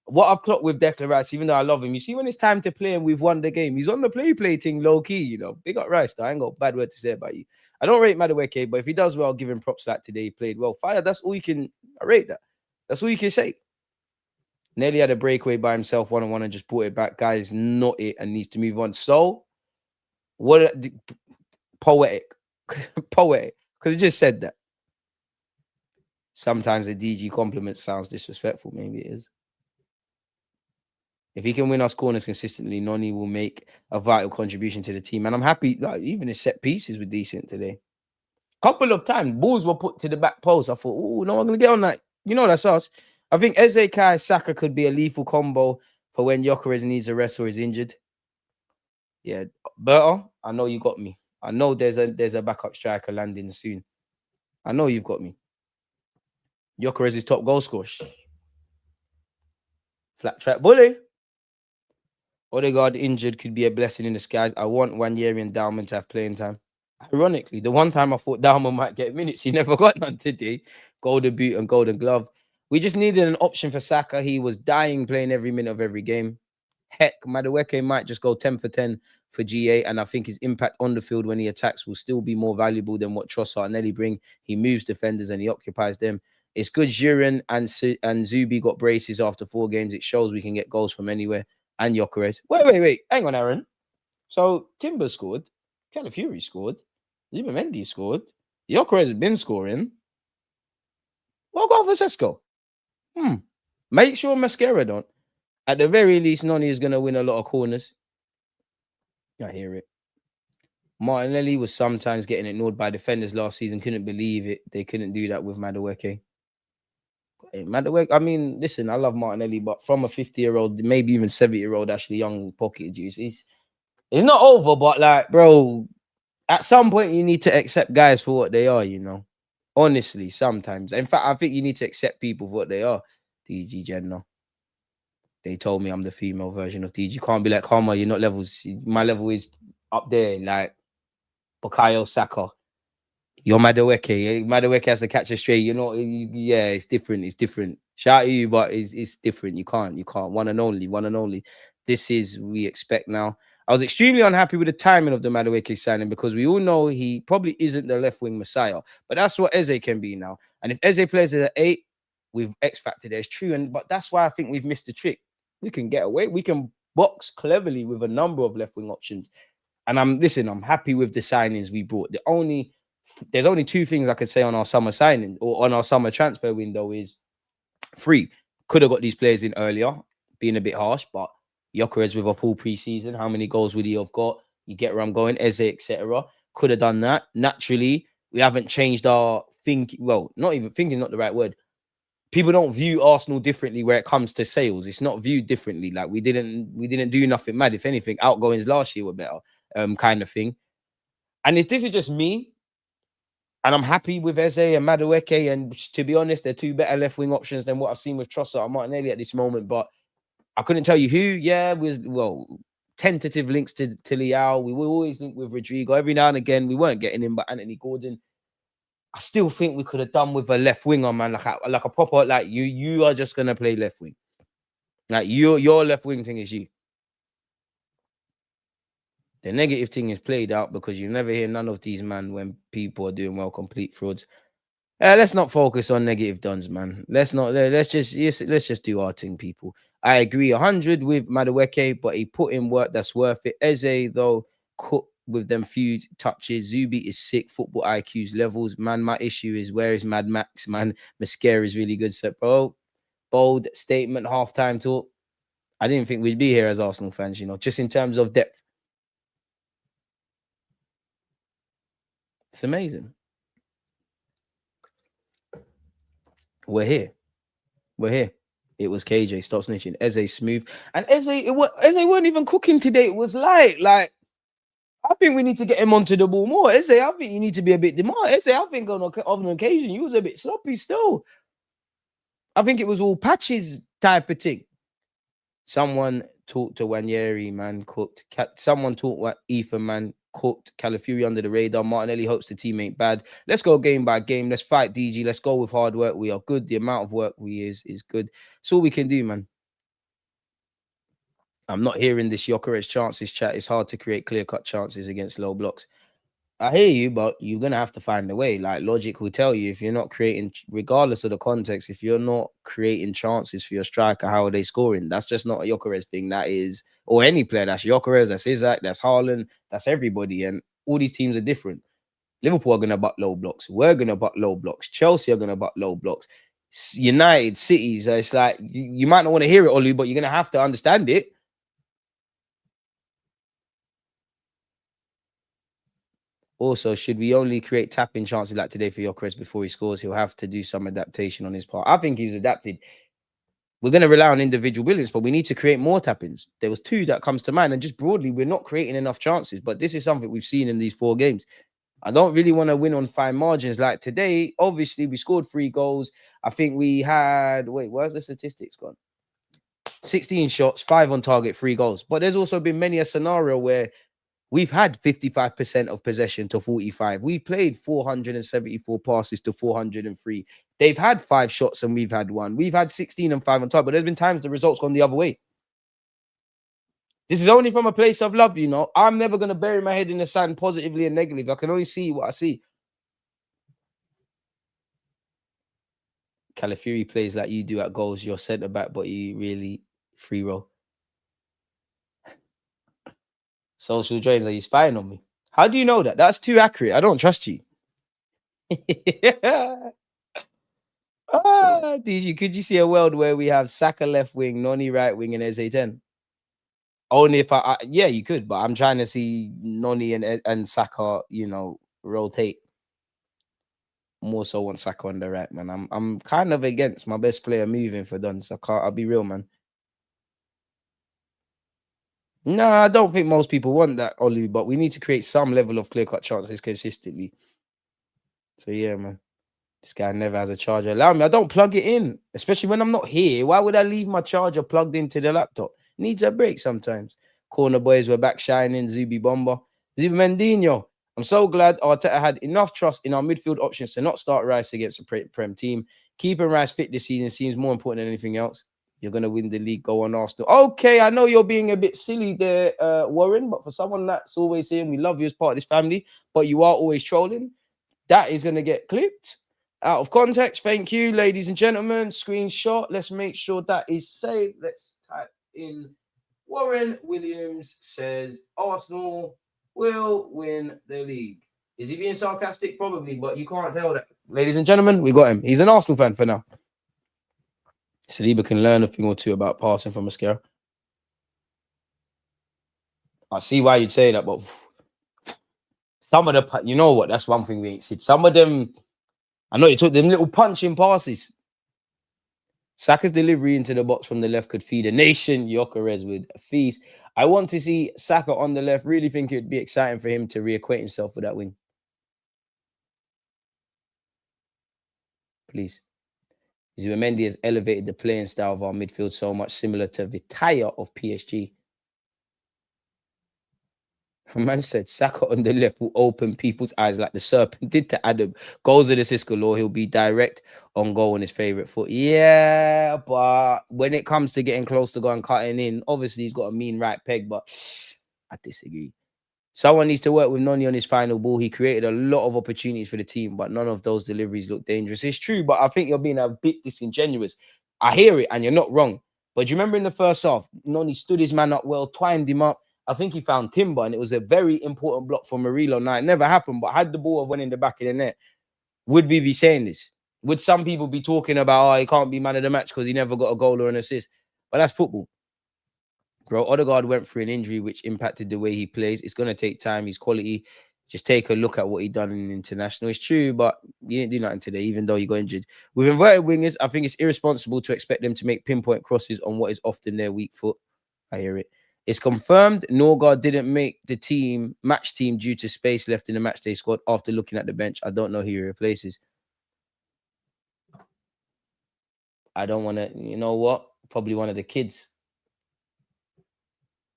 What I've clocked with Declan Rice, even though I love him, you see when it's time to play and we've won the game, he's on the play thing low key, Big up Rice, though. I ain't got a bad word to say about you. I don't rate Madueke, but if he does well, give him props like today. He played well. Fire, that's all you can rate that. That's all you can say. Nearly had a breakaway by himself, 1-on-1, and just brought it back. Guy is not it and needs to move on. So, poetic, because he just said that. Sometimes a DG compliment sounds disrespectful. Maybe it is. If he can win us corners consistently, Noni will make a vital contribution to the team. And I'm happy, like, even his set pieces were decent today. Couple of times, balls were put to the back post. I thought, oh, no, I'm going to get on that. That's us. I think Eze Kai Saka could be a lethal combo for when Gyökeres needs a rest or is injured. Yeah, Berto, I know you got me. I know there's a backup striker landing soon. I know you've got me. Gyökeres is top goal scorer. Flat track bully. Odegaard injured could be a blessing in disguise. I want 1 year in Dalman to have playing time. Ironically, the one time I thought Dalman might get minutes, he never got none today. Golden boot and golden glove. We just needed an option for Saka. He was dying playing every minute of every game. Heck, Madueke might just go 10 for 10 for GA, and I think his impact on the field when he attacks will still be more valuable than what Trossard and Nelly bring. He moves defenders and he occupies them. It's good Giroud and Zubi got braces after 4 games. It shows we can get goals from anywhere. And Gyökeres. Wait. Hang on, Aaron. So Timber scored. Calafiori scored. ZUBIMENDINHO scored. Gyökeres has been scoring. What goal for Sesko? Make sure Mosquera don't. At the very least, Noni is going to win a lot of corners. I hear it. Martinelli was sometimes getting ignored by defenders last season. Couldn't believe it. They couldn't do that with Madueke. Hey, Madueke, I mean, listen, I love Martinelli, but from a 50-year-old, maybe even 70-year-old, actually young pocket juice, it's not over, but like, bro, at some point you need to accept guys for what they are, Honestly, sometimes. In fact, I think you need to accept people for what they are. DG Jenner. They told me I'm the female version of DG. You can't be like, Karma, you're not levels. My level is up there, like Bukayo Saka. You're Madueke. Madueke has to catch a stray. Yeah, it's different. It's different. Shout out to you, but it's different. You can't. One and only. This is we expect now. I was extremely unhappy with the timing of the Madueke signing because we all know he probably isn't the left wing messiah. But that's what Eze can be now. And if Eze plays at 8 with X Factor, there's true. But that's why I think we've missed the trick. We can get away. We can box cleverly with a number of left wing options. And I'm happy with the signings we brought. There's only 2 things I could say on our summer signing or on our summer transfer window is 3. Could have got these players in earlier, being a bit harsh, but Gyökeres with a full preseason, how many goals would he have got? You get where I'm going, Eze, etc. Could have done that. Naturally, we haven't changed our thinking. Well, not even thinking, not the right word. People don't view Arsenal differently where it comes to sales. It's not viewed differently. Like we didn't do nothing mad. If anything, outgoings last year were better, kind of thing. And if this is just me, and I'm happy with Eze and Madueke, and to be honest, they're 2 better left wing options than what I've seen with Trossard and Martinelli at this moment. But I couldn't tell you who. Yeah, tentative links to Leao. We will always link with Rodrigo. Every now and again, we weren't getting him, but Anthony Gordon. I still think we could have done with a left winger, man, like a proper, like you are just gonna play left wing. Like your left wing thing is you. The negative thing is played out because you never hear none of these, man, when people are doing well, complete frauds. Let's not focus on negative duns, man. Let's just do our thing, people. I agree 100 with Madueke, but he put in work that's worth it. Eze, though, cooked with them few touches. Zubi is sick. Football IQ's levels. Man, my issue is where is Mad Max, man? Mosquera is really good. So, bro, bold statement, halftime talk. I didn't think we'd be here as Arsenal fans, just in terms of depth. It's amazing. We're here. It was KJ. Stop snitching. Eze smooth. And Eze weren't even cooking today. It was light. Like, I think we need to get him onto the ball more. Eze, I think you need to be a bit more. Eze, I think on an occasion, you was a bit sloppy still. I think it was all patches type of thing. Someone talked to Wanyeri, man, cooked. Someone talked what Ethan, man, cooked. Calafiori under the radar. Martinelli hopes the team ain't bad. Let's go game by game. Let's fight DG. Let's go with hard work. We are good. The amount of work is good. That's all we can do, man. I'm not hearing this Gyökeres chances chat. It's hard to create clear-cut chances against low blocks. I hear you, but you're going to have to find a way. Like, logic will tell you if you're not creating, regardless of the context, if you're not creating chances for your striker, how are they scoring? That's just not a Gyökeres thing. That is, or any player. That's Gyökeres, that's Isaac, that's Haaland, that's everybody. And all these teams are different. Liverpool are going to butt low blocks. We're going to butt low blocks. Chelsea are going to butt low blocks. United, Cities, it's like, you might not want to hear it, Olu, but you're going to have to understand it. Also, should we only create tapping chances like today for Gyökeres before he scores? He'll have to do some adaptation on his part. I think he's adapted. We're going to rely on individual brilliance, but we need to create more tappings. There was 2 that comes to mind, and just broadly, we're not creating enough chances. But this is something we've seen in these 4 games. I don't really want to win on fine margins like today. Obviously, we scored 3 goals. I think we had, where's the statistics gone? 16 shots, 5 on target, 3 goals. But there's also been many a scenario where we've had 55% of possession to 45. We've played 474 passes to 403. They've had 5 shots and we've had 1. We've had 16 and 5 on target, but there's been times the results gone the other way. This is only from a place of love, I'm never going to bury my head in the sand positively and negatively. I can only see what I see. Calafiori plays like you do at goals. You're centre back, but you really free roll. Social drains, are you spying on me? How do you know that? That's too accurate. I don't trust you. DG, could you see a world where we have Saka left wing, Noni right wing, and Eze 10? Only if yeah, you could, but I'm trying to see Noni and Saka, rotate. More so want Saka on the right, man. I'm kind of against my best player moving for Duns. I'll be real, man. No, I don't think most people want that, Olu, but we need to create some level of clear-cut chances consistently. So, yeah, man. This guy never has a charger. Allow me. I don't plug it in, especially when I'm not here. Why would I leave my charger plugged into the laptop? Needs a break sometimes. Corner boys were back shining. Zubi Bomber. ZUBIMENDINHO. I'm so glad Arteta had enough trust in our midfield options to not start Rice against a Prem team. Keeping Rice fit this season seems more important than anything else. You're going to win the league. Go on, Arsenal. Okay, I know you're being a bit silly there, Warren, but for someone that's always saying we love you as part of this family, but you are always trolling, that is going to get clipped out of context. Thank you, ladies and gentlemen. Screenshot. Let's make sure that is saved. Let's type in Warren Williams says Arsenal will win the league. Is he being sarcastic? Probably, but you can't tell that. Ladies and gentlemen, we got him. He's an Arsenal fan for now. Saliba can learn a thing or 2 about passing from Mosquera. I see why you'd say that, but some of the, you know what? That's one thing we ain't seen. Some of them, I know you took them little punching passes. Saka's delivery into the box from the left could feed a nation. Gyökeres with a feast. I want to see Saka on the left. Really think it'd be exciting for him to reacquaint himself with that wing. Please. Zubimendi has elevated the playing style of our midfield so much, similar to Vitaya of PSG. Man said Saka on the left will open people's eyes like the serpent did to Adam. Goals of the Cisco law, he'll be direct on goal on his favorite foot. Yeah, but when it comes to getting close to going cutting in, obviously he's got a mean right peg, but I disagree. Someone needs to work with Noni on his final ball. He created a lot of opportunities for the team, but none of those deliveries look dangerous. It's true, but I think you're being a bit disingenuous. I hear it, and you're not wrong. But do you remember in the first half, Noni stood his man up well, twined him up. I think he found Timber, and it was a very important block for Murillo. Now, it never happened, but had the ball went in the back of the net, would we be saying this? Would some people be talking about, oh, he can't be man of the match because he never got a goal or an assist? But that's football. Bro, Odegaard went through an injury which impacted the way he plays. It's going to take time. He's quality. Just take a look at what he done in international. It's true, but you didn't do nothing today, even though you got injured. With inverted wingers, I think it's irresponsible to expect them to make pinpoint crosses on what is often their weak foot. I hear it. It's confirmed Norgard didn't make the match team due to space left in the match day squad after looking at the bench. I don't know who he replaces. I don't want to, you know what? Probably one of the kids.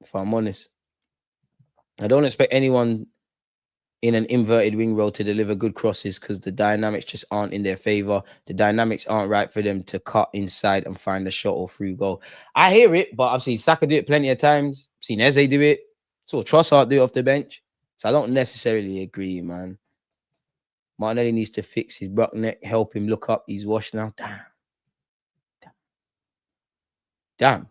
If I'm honest, I don't expect anyone in an inverted wing role to deliver good crosses because the dynamics just aren't in their favor. The dynamics aren't right for them to cut inside and find a shot or through goal. I hear it, but I've seen Saka do it plenty of times. I've seen Eze do it. Saw Trossard do it off the bench. So I don't necessarily agree, man. Martinelli needs to fix his brock neck, help him look up. He's washed now. Damn.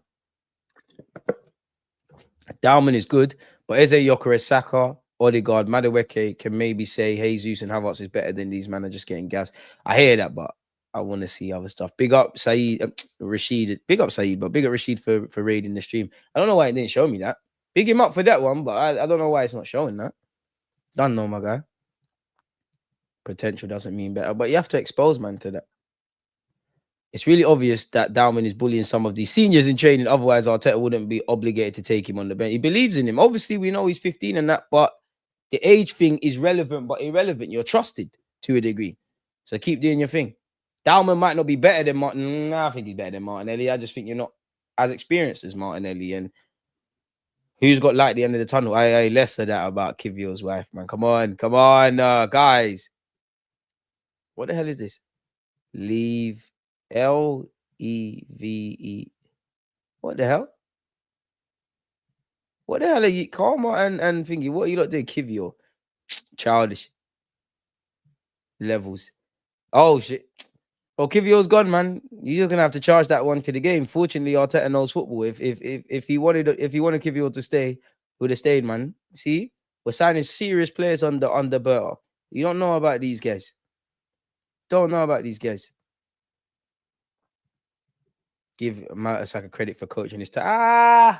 Dalman is good, but Eze, Gyökeres, Saka, Odegaard, Madueke can maybe say Jesus and Havertz is better than these men are just getting gas. I hear that, but I want to see other stuff. Big up Saeed, Rashid. Big up Saeed, but big up Rashid for raiding the stream. I don't know why it didn't show me that. Big him up for that one, but I don't know why it's not showing that. Don't know, my guy. Potential doesn't mean better, but you have to expose man to that. It's really obvious that Dalman is bullying some of these seniors in training. Otherwise, Arteta wouldn't be obligated to take him on the bench. He believes in him. Obviously, we know he's 15 and that, but the age thing is relevant, but irrelevant. You're trusted to a degree. So keep doing your thing. Dalman might not be better than Martin. Nah, I think he's better than Martinelli. I just think you're not as experienced as Martinelli. And who's got light at the end of the tunnel? I less of that about Kivio's wife, man. Come on, guys. What the hell is this? Leave. Leve. What the hell? What the hell are you? Karma and thingy. What are you lot doing? Kivio. Childish. Levels. Oh shit. Oh, Kivio's gone, man. You're gonna have to charge that one to the game. Fortunately, Arteta knows football. If he wanted Kivio to stay, he would have stayed, man. See, we're signing serious players on the Berta. You don't know about these guys. Don't know about these guys. Give Mertesacker credit for coaching this time.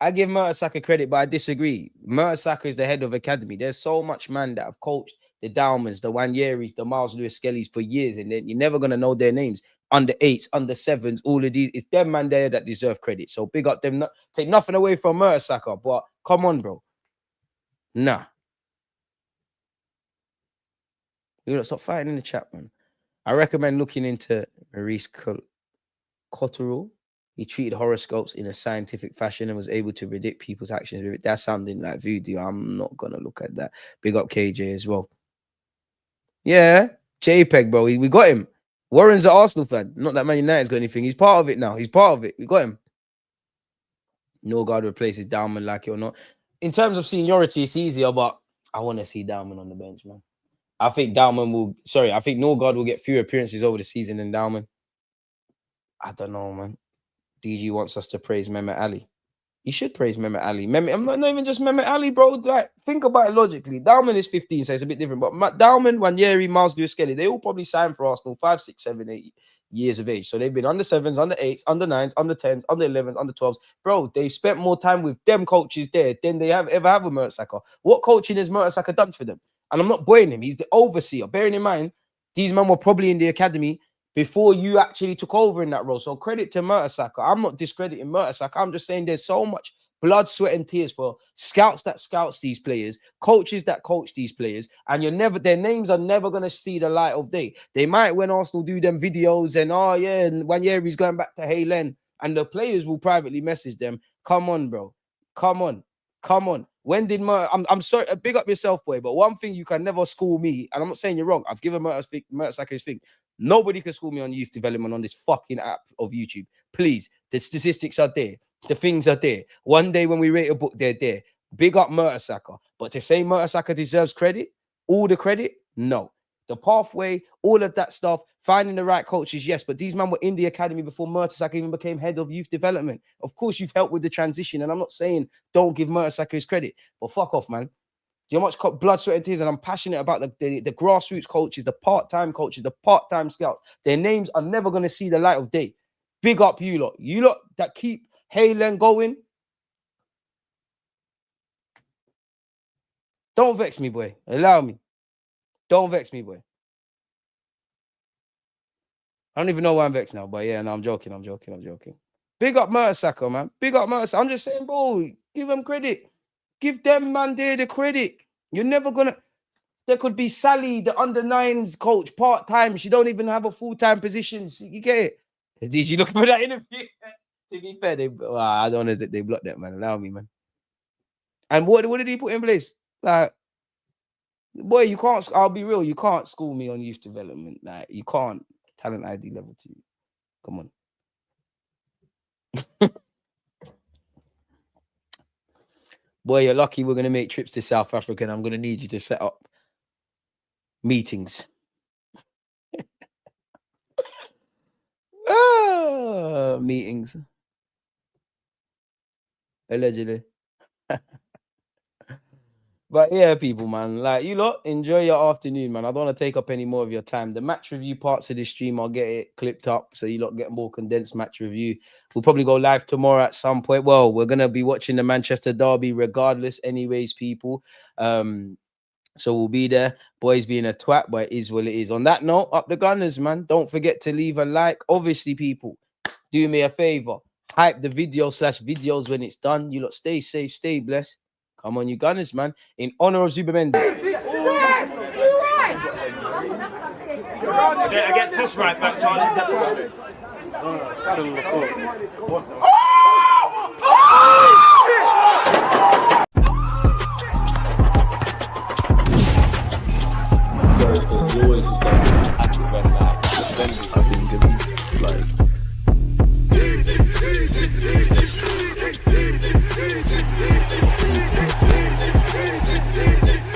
I give Mertesacker credit, but I disagree. Mertesacker is the head of academy. There's so much man that have coached the Dalmans, the Wanyeris, the Miles Lewis Skellys for years, and then you're never gonna know their names. Under 8s, under 7s, all of these. It's them man there that deserve credit. So big up them. Take nothing away from Mertesacker, but come on, bro. Nah. You gotta stop fighting in the chat, man. I recommend looking into Maurice Cotterill. He treated horoscopes in a scientific fashion and was able to predict people's actions with it. That's sounding like voodoo. I'm not gonna look at that. Big up KJ as well. Yeah, JPEG, bro. We got him. Warren's an Arsenal fan. Not that Man United's got anything. He's part of it now. He's part of it. We got him. Norgard replaces Dalman, like it or not. In terms of seniority, it's easier, but I want to see Dalman on the bench, man. I think Norgard will get fewer appearances over the season than Dalman. I don't know, man. DG wants us to praise Mehmet Ali. You should praise Mehmet Ali. I'm not even just Mehmet Ali, bro. Like, think about it logically. Dalman is 15, so it's a bit different. But Dalman, Wanyery, Miles Lewis Skelly, they all probably signed for Arsenal 5, 6, 7, 8 years of age. So they've been under 7s, under 8s, under 9s, under 10s, under 11s, under 12s. Bro, they spent more time with them coaches there than they ever have with Mertesacker. What coaching has Mertesacker done for them? And I'm not blaming him. He's the overseer. Bearing in mind, these men were probably in the academy before you actually took over in that role. So credit to Mertesacker. I'm not discrediting Mertesacker. I'm just saying there's so much blood, sweat, and tears for scouts that scouts these players, coaches that coach these players, and their names are never going to see the light of day. They might, when Arsenal do them videos and, oh yeah, and Wanyery's going back to Haylen, and the players will privately message them, come on, bro. Come on. When did I'm sorry, big up yourself, boy. But one thing you can never school me, and I'm not saying you're wrong. I've given Mertesacker his thing. Nobody can school me on youth development on this fucking app of YouTube. Please, the statistics are there. The things are there. One day when we rate a book, they're there. Big up Mertesacker. But to say Mertesacker deserves credit, all the credit, no. The pathway, all of that stuff, finding the right coaches, yes. But these men were in the academy before Mertesacker even became head of youth development. Of course, you've helped with the transition. And I'm not saying don't give Mertesacker his credit. But fuck off, man. Do you know how much blood, sweat, and tears? And I'm passionate about the grassroots coaches, the part-time coaches, the part-time scouts. Their names are never going to see the light of day. Big up you lot. You lot that keep Haaland going. Don't vex me, boy. Allow me. Don't vex me, boy. I don't even know why I'm vexed now, but yeah, no, I'm joking. Big up Mertesacker, man. Big up Mertesacker. I'm just saying, bro, give them credit. Give them, man, there the credit. You're never going to... There could be Sally, the under-9s coach, part-time. She don't even have a full-time position. You get it? Did you look for that interview? To be fair, I don't know that they blocked that, man. Allow me, man. And what did he put in place? Like, boy, you can't... I'll be real. You can't school me on youth development. Like, you can't. Talent ID level 2. Come on. Boy, you're lucky we're going to make trips to South Africa and I'm going to need you to set up meetings. Meetings. Allegedly. But yeah, people, man, like, you lot, enjoy your afternoon, man. I don't want to take up any more of your time. The match review parts of this stream, I'll get it clipped up so you lot get more condensed match review. We'll probably go live tomorrow at some point. Well, we're going to be watching the Manchester derby regardless anyways, people. So we'll be there. Boys being a twat, but it is what it is. On that note, up the Gunners, man. Don't forget to leave a like. Obviously, people, do me a favor. Hype the video/videos when it's done. You lot stay safe, stay blessed. Come on, you Gunners, man. In honor of ZUBIMENDINHO.
Yeah, against this right back, Charlie, definitely.
You always just